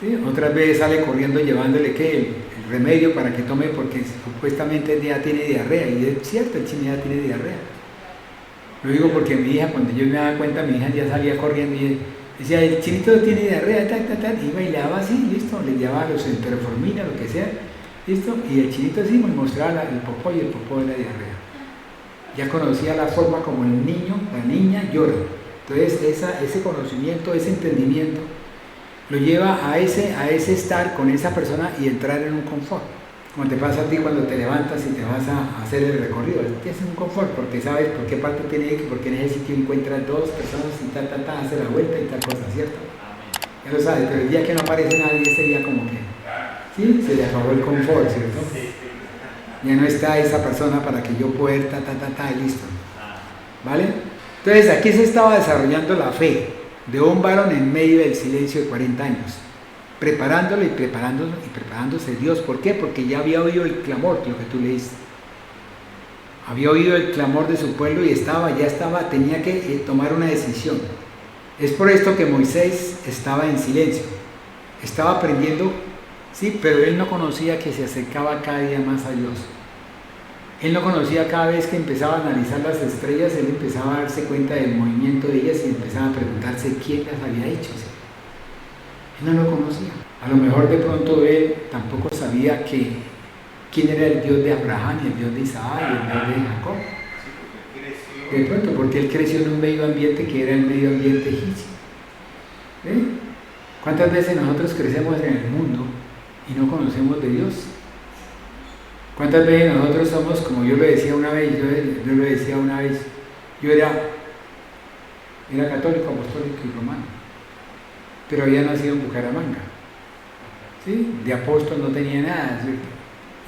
¿Sí? Otras veces sale corriendo llevándole el remedio para que tome, porque supuestamente ya tiene diarrea, y es cierto, el chino ya tiene diarrea. Lo digo porque mi hija, cuando yo me daba cuenta, mi hija ya salía corriendo y decía, el chinito tiene diarrea, iba y le daba así, listo, le llevaba los enteroformina, lo que sea, listo, y el chinito así me mostraba el popó y el popó de la diarrea. Ya conocía la forma como el niño, la niña llora. Entonces ese conocimiento, ese entendimiento, lo lleva a ese estar con esa persona y entrar en un confort. Como te pasa a ti cuando te levantas y te vas a hacer el recorrido, tienes un confort porque sabes por qué parte tiene que ir, porque en ese sitio encuentras 2 personas y hace la vuelta y tal cosa, ¿cierto? Ya lo sabes, pero el día que no aparece nadie, ese día como que, ¿sí? Se le acabó el confort, ¿cierto? Ya no está esa persona para que yo pueda ir, y listo. ¿Vale? Entonces aquí se estaba desarrollando la fe de un varón en medio del silencio de 40 años. Preparándolo y preparándose Dios. ¿Por qué? Porque ya había oído el clamor, lo que tú leíste. Había oído el clamor de su pueblo y tenía que tomar una decisión. Es por esto que Moisés estaba en silencio. Estaba aprendiendo, sí, pero él no conocía que se acercaba cada día más a Dios. Él no conocía, cada vez que empezaba a analizar las estrellas, él empezaba a darse cuenta del movimiento de ellas y empezaba a preguntarse quién las había hecho. Él no lo conocía. A lo mejor de pronto él tampoco sabía quién era el Dios de Abraham, y el Dios de Isaac, y el Dios de Jacob. De pronto, porque él creció en un medio ambiente que era el medio ambiente egipcio. ¿Cuántas veces nosotros crecemos en el mundo y no conocemos de Dios? ¿Cuántas veces nosotros somos, como yo lo decía una vez, yo era católico, apostólico y romano, pero había nacido en Bucaramanga, ¿sí? De apóstol no tenía nada, ¿cierto?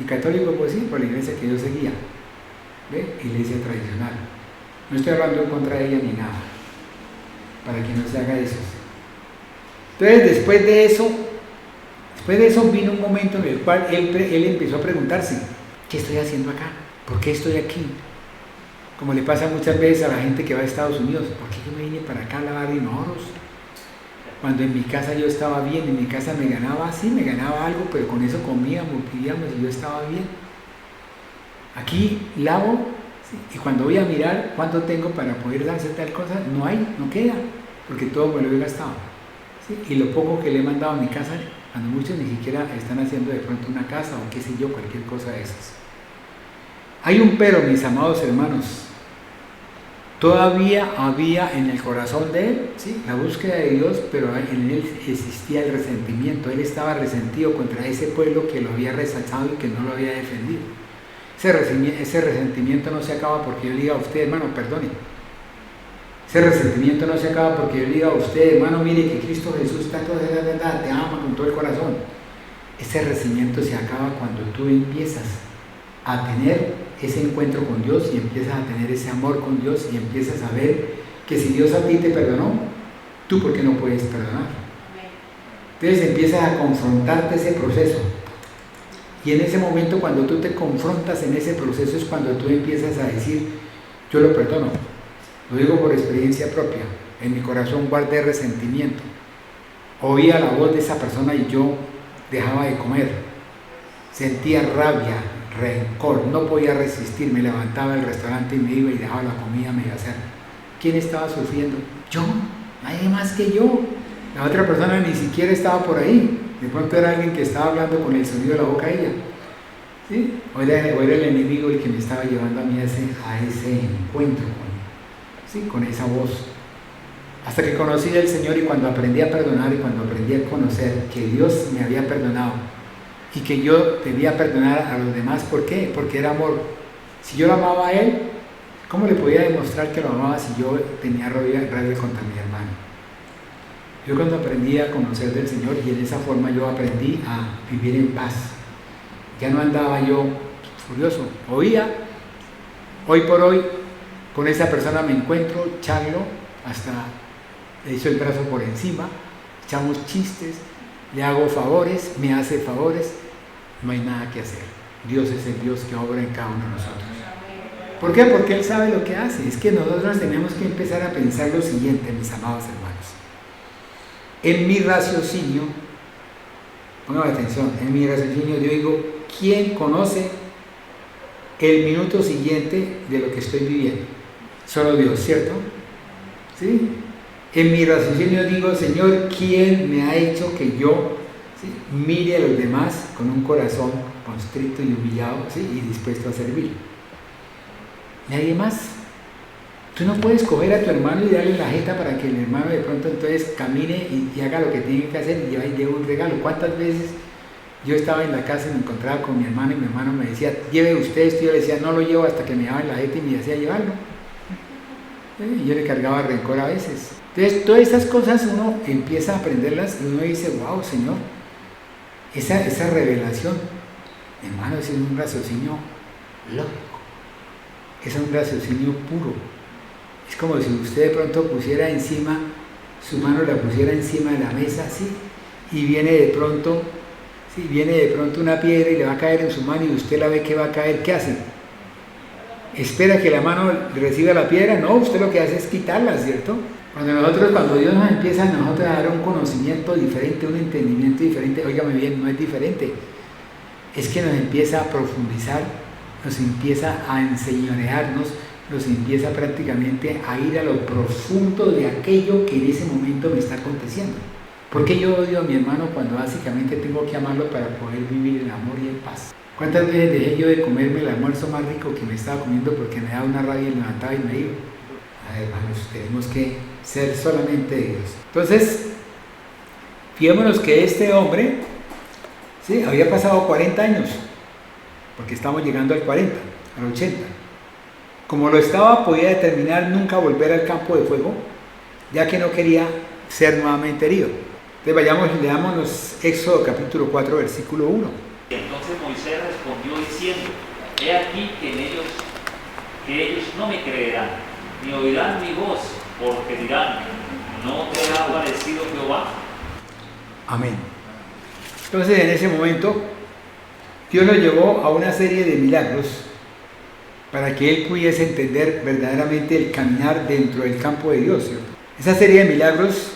Y católico, pues sí, por la iglesia que yo seguía, iglesia tradicional. No estoy hablando en contra de ella ni nada, para que no se haga eso. Entonces, después de eso vino un momento en el cual él empezó a preguntarse, ¿qué estoy haciendo acá? ¿Por qué estoy aquí? Como le pasa muchas veces a la gente que va a Estados Unidos, ¿por qué yo me vine para acá a lavar inodoros? Cuando en mi casa yo estaba bien, en mi casa me ganaba algo, pero con eso comíamos, vivíamos y yo estaba bien. Aquí lavo, ¿sí? Y cuando voy a mirar cuánto tengo para poder hacer tal cosa, no queda, porque todo me lo he gastado. ¿Sí? Y lo poco que le he mandado a mi casa, cuando muchos ni siquiera están haciendo de pronto una casa o qué sé yo, cualquier cosa de esas. Hay un pero, mis amados hermanos. Todavía había en el corazón de él, ¿sí?, la búsqueda de Dios, pero en él existía el resentimiento. Él estaba resentido contra ese pueblo que lo había rechazado y que no lo había defendido. Ese resentimiento no se acaba porque yo le diga a usted, hermano, perdone. Ese resentimiento no se acaba porque yo le diga a usted, hermano, mire que Cristo Jesús está toda la verdad, te ama con todo el corazón. Ese resentimiento se acaba cuando tú empiezas a tener ese encuentro con Dios y empiezas a tener ese amor con Dios y empiezas a ver que si Dios a ti te perdonó, tú ¿por qué no puedes perdonar? Entonces empiezas a confrontarte ese proceso. Y en ese momento, cuando tú te confrontas en ese proceso, es cuando tú empiezas a decir, yo lo perdono. Lo digo por experiencia propia. En mi corazón guardé resentimiento. Oía la voz de esa persona y yo dejaba de comer. Sentía rabia, rencor, no podía resistir. Me levantaba del restaurante y me iba y dejaba la comida a medio hacer. ¿quién estaba sufriendo? Yo, nadie más que yo. La otra persona ni siquiera estaba por ahí. De pronto era alguien que estaba hablando con el sonido de la boca de ella. ¿Sí? O era el enemigo el que me estaba llevando a mí a ese encuentro con esa voz. Hasta que conocí al Señor y cuando aprendí a perdonar y cuando aprendí a conocer que Dios me había perdonado y que yo debía perdonar a los demás. ¿Por qué? Porque era amor. Si yo lo amaba a Él, ¿cómo le podía demostrar que lo amaba si yo tenía rabia contra mi hermano? Yo cuando aprendí a conocer del Señor y en esa forma yo aprendí a vivir en paz. Ya no andaba yo furioso. Oía, hoy por hoy, con esa persona me encuentro, charlo, hasta le echo el brazo por encima, echamos chistes, le hago favores, me hace favores, no hay nada que hacer. Dios es el Dios que obra en cada uno de nosotros. ¿Por qué? Porque Él sabe lo que hace. Es que nosotros tenemos que empezar a pensar lo siguiente, mis amados hermanos. En mi raciocinio, pongan atención, en mi raciocinio yo digo, ¿quién conoce el minuto siguiente de lo que estoy viviendo? Solo Dios, ¿cierto? ¿Sí? En mi raciocinio digo, Señor, ¿quién me ha hecho que yo mire a los demás con un corazón constricto y humillado, ¿sí? Y dispuesto a servir? Nadie más. Tú no puedes coger a tu hermano y darle la jeta para que el hermano de pronto entonces camine y haga lo que tiene que hacer y lleve un regalo. ¿Cuántas veces yo estaba en la casa y me encontraba con mi hermano y mi hermano me decía, lleve usted esto? Y yo le decía, no lo llevo hasta que me daban la jeta y me hacía llevarlo. Y yo le cargaba rencor a veces. Entonces, todas estas cosas uno empieza a aprenderlas y uno dice, wow, Señor, esa revelación, hermano, es un raciocinio lógico, es un raciocinio puro. Es como si usted de pronto pusiera encima, su mano la pusiera encima de la mesa, ¿sí? Y viene de pronto una piedra y le va a caer en su mano y usted la ve que va a caer, ¿qué hace? ¿Espera que la mano reciba la piedra? No, usted lo que hace es quitarla, ¿cierto? Cuando Dios nos empieza a nosotros a dar un conocimiento diferente, un entendimiento diferente, óigame bien, no es diferente, es que nos empieza a profundizar, nos empieza a enseñorearnos, nos empieza prácticamente a ir a lo profundo de aquello que en ese momento me está aconteciendo. ¿Por qué yo odio a mi hermano cuando básicamente tengo que amarlo para poder vivir en amor y en paz? ¿Cuántas veces dejé yo de comerme el almuerzo más rico que me estaba comiendo porque me daba una rabia y levantaba y me iba? Ay, hermanos, tenemos que ser solamente Dios. Entonces, fijémonos que este hombre, ¿sí?, había pasado 40 años, porque estamos llegando al 40, al 80. Como lo estaba, podía determinar nunca volver al campo de fuego, ya que no quería ser nuevamente herido. Entonces vayamos y leamos Éxodo capítulo 4, versículo 1. Entonces Moisés respondió diciendo, he aquí que ellos no me creerán, ni oirán mi voz, porque dirán, ¿no te ha aparecido Jehová? Amén. Entonces en ese momento, Dios lo llevó a una serie de milagros para que él pudiese entender verdaderamente el caminar dentro del campo de Dios, ¿cierto? Esa serie de milagros,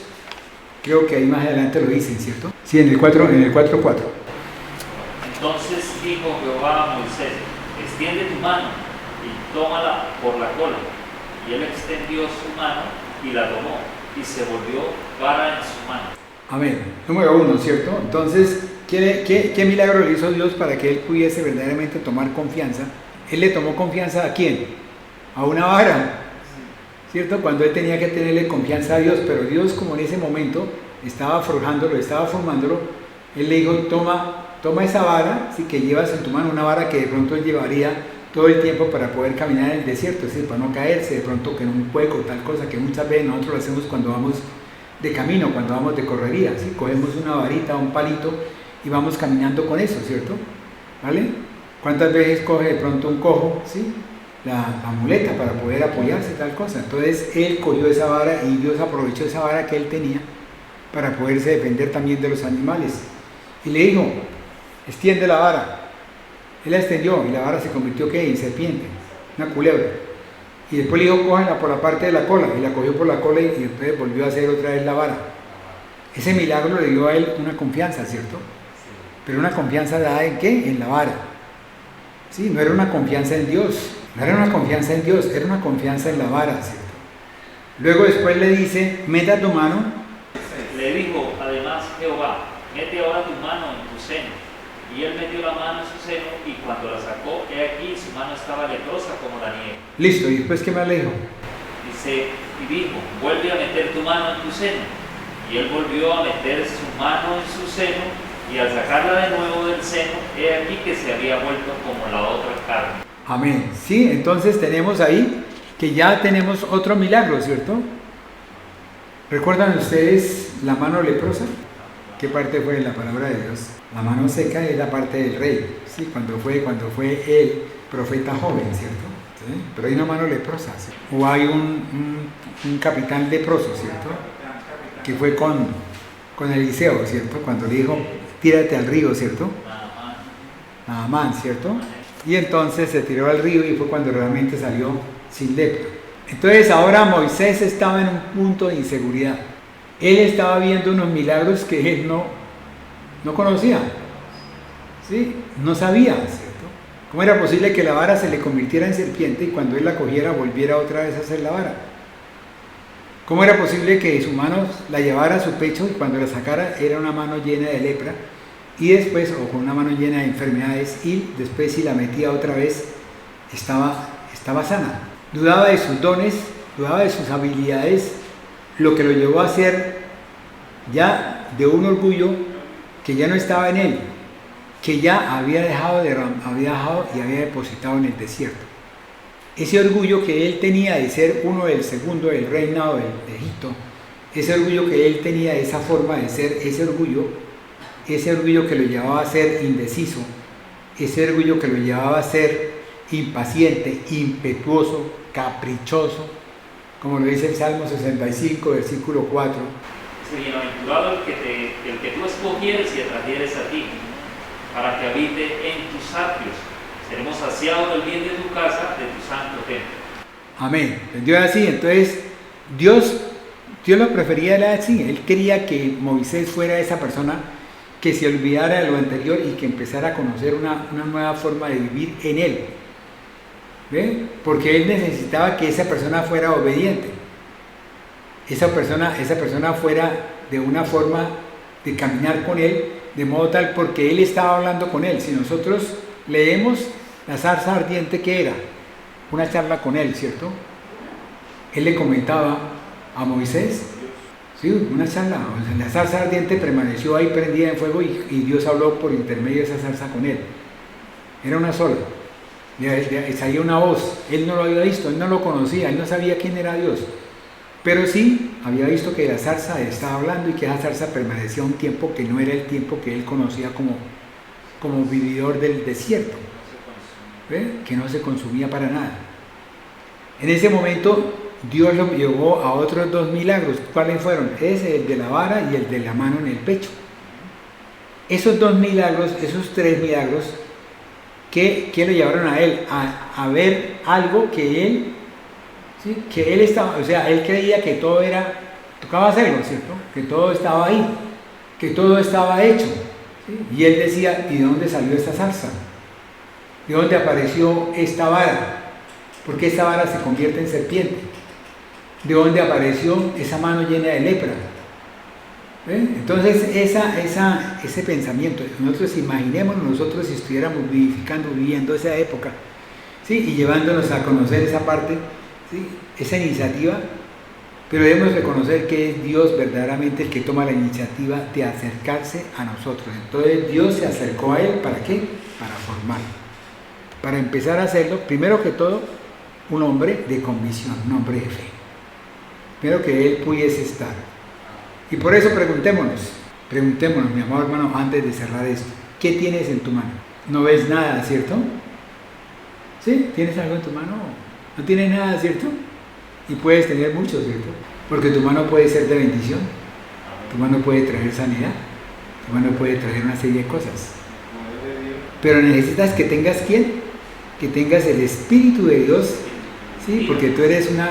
creo que ahí más adelante lo dicen, ¿cierto? Sí, en el 4:4. Entonces dijo Jehová a Moisés, extiende tu mano y tómala por la cola. Y él extendió su mano y la tomó, y se volvió vara en su mano. Amén. Número 1, ¿cierto? Entonces, ¿qué milagro le hizo Dios para que él pudiese verdaderamente tomar confianza? Él le tomó confianza ¿a quién? A una vara, ¿cierto? Cuando él tenía que tenerle confianza a Dios, pero Dios, como en ese momento estaba forjándolo, estaba formándolo, él le dijo, toma esa vara, sí, que llevas en tu mano, una vara que de pronto él llevaría todo el tiempo para poder caminar en el desierto, es decir, para no caerse de pronto que en un hueco, tal cosa que muchas veces nosotros lo hacemos cuando vamos de camino, cuando vamos de correría, ¿sí? Cogemos una varita, un palito y vamos caminando con eso, ¿cierto? ¿Vale? ¿Cuántas veces coge de pronto un cojo, ¿sí?, la muleta para poder apoyarse, tal cosa? Entonces él cogió esa vara y Dios aprovechó esa vara que él tenía para poderse defender también de los animales. Y le dijo, extiende la vara. Él la extendió y la vara se convirtió ¿qué? En serpiente, una culebra. Y después le dijo, cógela por la parte de la cola, y la cogió por la cola y después volvió a hacer otra vez la vara. Ese milagro le dio a él una confianza, ¿cierto? Pero una confianza dada ¿en qué? En la vara. Sí, no era una confianza en Dios, no era una confianza en Dios, era una confianza en la vara, ¿cierto? Luego después le dice, meta tu mano. Le dijo además Jehová, mete ahora tu mano en tu seno. Y él metió la mano en su seno y cuando la sacó, he aquí su mano estaba leprosa como la nieve. Listo, ¿y después qué más le dijo? Dice, y dijo, vuelve a meter tu mano en tu seno. Y él volvió a meter su mano en su seno y al sacarla de nuevo del seno, he aquí que se había vuelto como la otra carne. Amén. Sí, entonces tenemos ahí que ya tenemos otro milagro, ¿cierto? ¿Recuerdan ustedes la mano leprosa? ¿Qué parte fue de la palabra de Dios? La mano seca es la parte del rey, ¿sí? Cuando fue el profeta joven, ¿cierto? ¿Sí? Pero hay una mano leprosa, ¿sí? O hay un capitán leproso, ¿cierto? Que fue con Eliseo, ¿cierto? Cuando le dijo, tírate al río, ¿cierto? Naamán, ¿cierto? Y entonces se tiró al río y fue cuando realmente salió sin lepra. Entonces ahora Moisés estaba en un punto de inseguridad. Él estaba viendo unos milagros que él no conocía, ¿sí? No sabía, ¿cierto? ¿Cómo era posible que la vara se le convirtiera en serpiente y cuando él la cogiera volviera otra vez a hacer la vara? ¿Cómo era posible que su mano la llevara a su pecho y cuando la sacara era una mano llena de lepra y después, o con una mano llena de enfermedades, y después si la metía otra vez estaba sana? Dudaba de sus dones, dudaba de sus habilidades, lo que lo llevó a ser ya de un orgullo que ya no estaba en él, que ya había dejado y había depositado en el desierto. Ese orgullo que él tenía de ser uno del segundo del reinado de Egipto, ese orgullo que él tenía, esa forma de ser, ese orgullo que lo llevaba a ser indeciso, ese orgullo que lo llevaba a ser impaciente, impetuoso, caprichoso, como lo dice el Salmo 65, versículo 4. Dice, bienaventurado el que tú escogieres y atrajeres a ti, para que habite en tus atrios. Seremos saciados del bien de tu casa, de tu santo templo. Amén. ¿Entendió así? Entonces, Dios lo prefería él así. Él quería que Moisés fuera esa persona que se olvidara de lo anterior y que empezara a conocer una nueva forma de vivir en él. ¿Ve? Porque él necesitaba que esa persona fuera obediente. Esa persona fuera de una forma de caminar con él, de modo tal porque él estaba hablando con él. Si nosotros leemos la zarza ardiente, que era una charla con él, ¿cierto? Él le comentaba a Moisés, sí, una charla, o sea, la zarza ardiente permaneció ahí prendida en fuego y Dios habló por intermedio de esa zarza con él. Era una sola. Salía una voz, él no lo había visto, él no lo conocía, él no sabía quién era Dios, pero sí había visto que la zarza estaba hablando y que esa zarza permanecía un tiempo que no era el tiempo que él conocía como vividor del desierto, ¿ve? Que no se consumía para nada. En ese momento Dios lo llevó a otros dos milagros. ¿Cuáles fueron? Ese, el de la vara y el de la mano en el pecho. Esos dos milagros, esos tres milagros, que lo llevaron a él a ver algo que él, ¿sí? Que él estaba, o sea, él creía que todo tocaba hacerlo, ¿cierto? Que todo estaba ahí, que todo estaba hecho, ¿sí? Y él decía, ¿y de dónde salió esta zarza? ¿De dónde apareció esta vara? ¿Por qué esta vara se convierte en serpiente? ¿De dónde apareció esa mano llena de lepra? Entonces ese pensamiento, nosotros imaginémonos nosotros si estuviéramos viviendo esa época, ¿sí? Y llevándonos a conocer esa parte, ¿sí? Esa iniciativa, pero debemos reconocer que es Dios verdaderamente el que toma la iniciativa de acercarse a nosotros. Entonces Dios se acercó a él, ¿para qué? Para formarlo, para empezar a hacerlo, primero que todo, un hombre de convicción, un hombre de fe, primero que él pudiese estar. Y por eso preguntémonos, mi amado hermano, antes de cerrar esto, ¿qué tienes en tu mano? No ves nada, ¿cierto? ¿Sí? ¿Tienes algo en tu mano? No tienes nada, ¿cierto? Y puedes tener mucho, ¿cierto? Porque tu mano puede ser de bendición, tu mano puede traer sanidad, tu mano puede traer una serie de cosas. Pero necesitas que tengas ¿quién? Que tengas el Espíritu de Dios, ¿sí? Porque tú eres una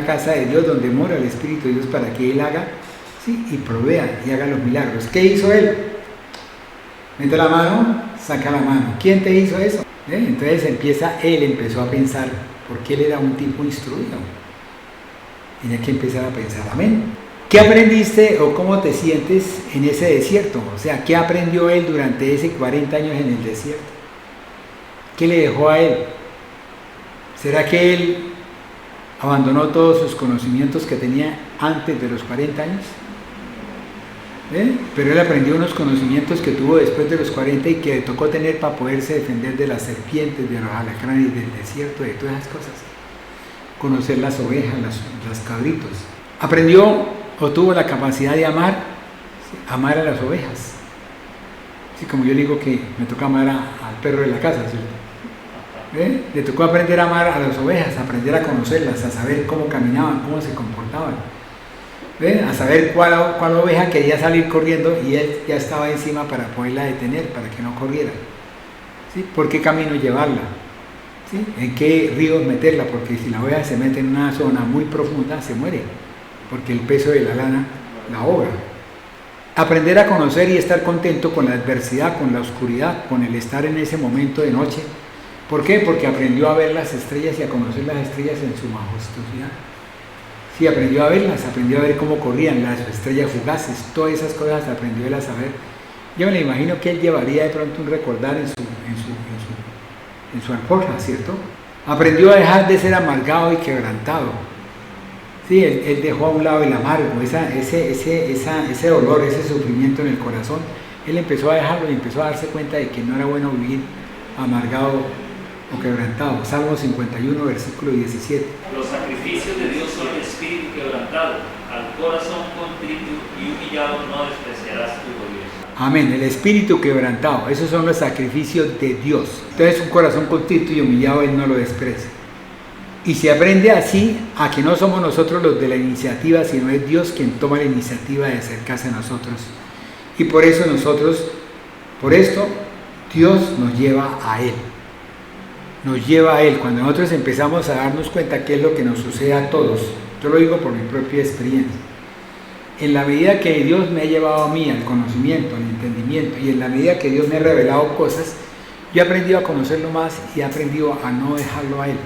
casa de Dios donde mora el Espíritu de Dios para que Él haga, ¿sí? Y provea y haga los milagros. ¿Qué hizo Él? Mete la mano, saca la mano. ¿Quién te hizo eso? Entonces él empezó a pensar, porque él era un tipo instruido. Tienes que empezar a pensar, amén. ¿Qué aprendiste o cómo te sientes en ese desierto? O sea, ¿qué aprendió él durante ese 40 años en el desierto? ¿Qué le dejó a él? ¿Será que él abandonó todos sus conocimientos que tenía antes de los 40 años? Pero él aprendió unos conocimientos que tuvo después de los 40 y que le tocó tener para poderse defender de las serpientes, de los alacranes, del desierto, de todas esas cosas. Conocer las ovejas, los cabritos. Aprendió o tuvo la capacidad de amar a las ovejas. Así como yo digo que me toca amar al perro de la casa, ¿cierto? Le tocó aprender a amar a las ovejas, aprender a conocerlas, a saber cómo caminaban, cómo se comportaban. A saber cuál oveja quería salir corriendo y él ya estaba encima para poderla detener, para que no corriera. ¿Sí? ¿Por qué camino llevarla? ¿Sí? ¿En qué ríos meterla? Porque si la oveja se mete en una zona muy profunda, se muere, porque el peso de la lana la ahoga. Aprender a conocer y estar contento con la adversidad, con la oscuridad, con el estar en ese momento de noche. ¿Por qué? Porque aprendió a ver las estrellas y a conocer las estrellas en su majestuosidad. Sí, aprendió a verlas, aprendió a ver cómo corrían las estrellas fugaces, todas esas cosas aprendió él a saber. Yo me lo imagino que él llevaría de pronto un recordar en su alforja, ¿cierto? Aprendió a dejar de ser amargado y quebrantado. Sí, él dejó a un lado el amargo, ese dolor, ese sufrimiento en el corazón. Él empezó a dejarlo y empezó a darse cuenta de que no era bueno vivir amargado o quebrantado. Salmo 51, versículo 17. Los sacrificios de Dios son espíritu quebrantado, al corazón contrito y humillado no despreciarás tu Dios. Amén, el espíritu quebrantado, esos son los sacrificios de Dios. Entonces un corazón contrito y humillado él no lo desprecia. Y se aprende así a que no somos nosotros los de la iniciativa, sino es Dios quien toma la iniciativa de acercarse a nosotros. Y por eso Dios nos lleva a Él. Nos lleva a Él. Cuando nosotros empezamos a darnos cuenta qué es lo que nos sucede a todos, yo lo digo por mi propia experiencia. En la medida que Dios me ha llevado a mí al conocimiento, al entendimiento, y en la medida que Dios me ha revelado cosas, yo he aprendido a conocerlo más y he aprendido a no dejarlo a Él.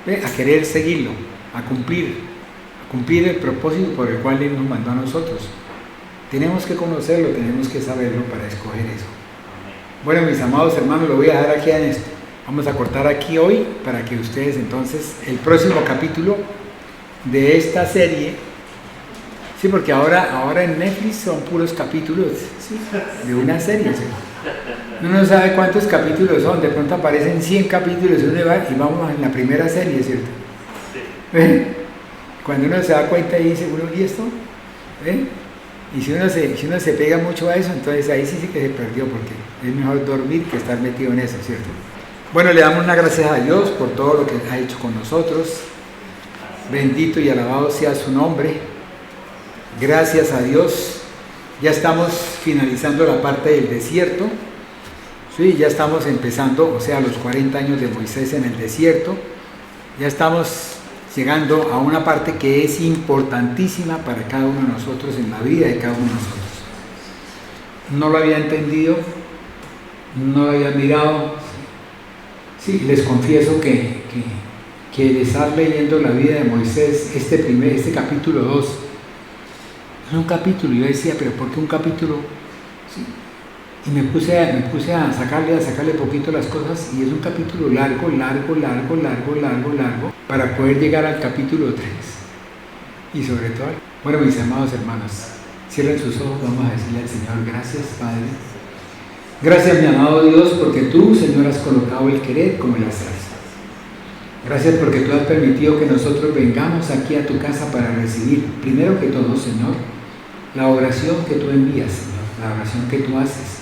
A querer seguirlo, a cumplir el propósito por el cual Él nos mandó a nosotros. Tenemos que conocerlo, tenemos que saberlo para escoger eso. Bueno, mis amados hermanos, lo voy a dejar aquí en esto. Vamos a cortar aquí hoy para que ustedes entonces, el próximo capítulo de esta serie, sí, porque ahora en Netflix son puros capítulos, ¿sí?, de una serie, ¿sí? Uno no sabe cuántos capítulos son, de pronto aparecen 100 capítulos y vamos en la primera serie, ¿cierto? Sí. Cuando uno se da cuenta y dice, ¿y esto? Y si uno se pega mucho a eso, entonces ahí sí que se perdió, porque es mejor dormir que estar metido en eso, ¿cierto? Bueno, le damos las gracias a Dios por todo lo que ha hecho con nosotros. Bendito y alabado sea su nombre. Gracias a Dios. Ya estamos finalizando la parte del desierto. Sí, ya estamos empezando, o sea, los 40 años de Moisés en el desierto. Ya estamos llegando a una parte que es importantísima para cada uno de nosotros, en la vida de cada uno de nosotros. No lo había entendido, no lo había mirado. Sí, les confieso que el estar leyendo la vida de Moisés, este capítulo 2, es un capítulo, yo decía, pero ¿por qué un capítulo? Sí. Y me puse a sacarle poquito las cosas, y es un capítulo largo, para poder llegar al capítulo 3. Y sobre todo, bueno, mis amados hermanos, cierren sus ojos, vamos a decirle al Señor, gracias, Padre. Gracias, mi amado Dios, porque tú, Señor, has colocado el querer como el hacer. Gracias porque tú has permitido que nosotros vengamos aquí a tu casa para recibir, primero que todo, Señor, la oración que tú envías, Señor, la oración que tú haces.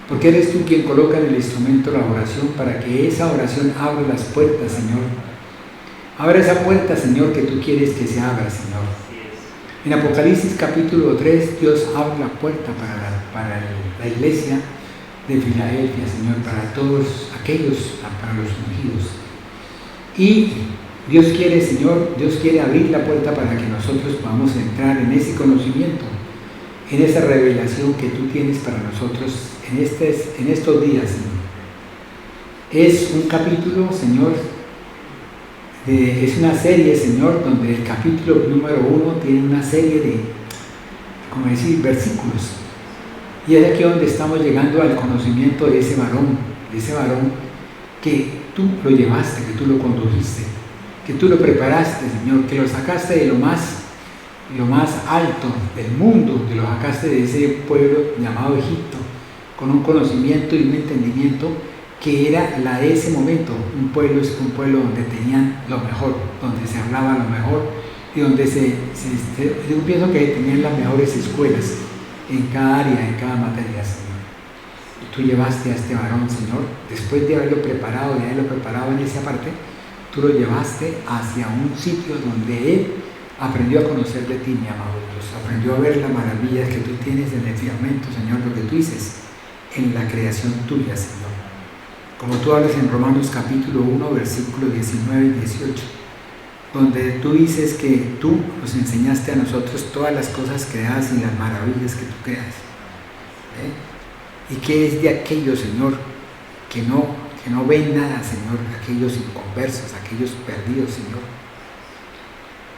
Porque eres tú quien coloca en el instrumento la oración para que esa oración abra las puertas, Señor. Abra esa puerta, Señor, que tú quieres que se abra, Señor. En Apocalipsis capítulo 3, Dios abre la puerta para la iglesia de Filadelfia, Señor, para todos aquellos, para los ungidos. Y Dios quiere, Señor, Dios quiere abrir la puerta para que nosotros podamos entrar en ese conocimiento, en esa revelación que tú tienes para nosotros en estos días, Señor. Es un capítulo, Señor, Es una serie, Señor, donde el capítulo número 1 tiene una serie de, como decir, versículos. Y es aquí donde estamos llegando al conocimiento de ese varón que tú lo llevaste, que tú lo condujiste, que tú lo preparaste, Señor, que lo sacaste de lo más alto del mundo, que lo sacaste de ese pueblo llamado Egipto, con un conocimiento y un entendimiento que era la de ese momento. Un pueblo es un pueblo donde tenían lo mejor, donde se hablaba lo mejor y donde yo pienso que tenían las mejores escuelas en cada área, en cada materia, Señor. Y tú llevaste a este varón, Señor, después de haberlo preparado en esa parte, tú lo llevaste hacia un sitio donde él aprendió a conocer de ti, mi amado Dios, aprendió a ver las maravillas que tú tienes en el firmamento, Señor, lo que tú dices en la creación tuya, Señor. Como tú hablas en Romanos capítulo 1, versículos 19 y 18, donde tú dices que tú nos enseñaste a nosotros todas las cosas creadas y las maravillas que tú creas. ¿Y qué es de aquellos, Señor, que no ven nada, Señor, aquellos inconversos, aquellos perdidos, Señor?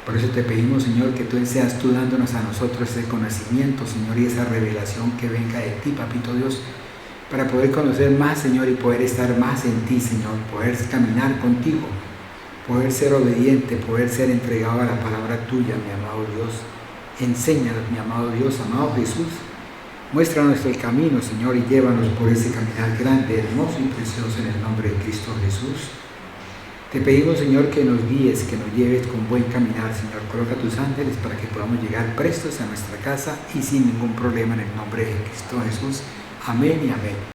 Por eso te pedimos, Señor, que tú seas tú dándonos a nosotros ese conocimiento, Señor, y esa revelación que venga de ti, Papito Dios, para poder conocer más, Señor, y poder estar más en ti, Señor, poder caminar contigo, poder ser obediente, poder ser entregado a la palabra tuya, mi amado Dios. Enséñanos, mi amado Dios, amado Jesús. Muéstranos el camino, Señor, y llévanos por ese caminar grande, hermoso y precioso en el nombre de Cristo Jesús. Te pedimos, Señor, que nos guíes, que nos lleves con buen caminar, Señor. Coloca tus ángeles para que podamos llegar prestos a nuestra casa y sin ningún problema en el nombre de Cristo Jesús. Amén y amén.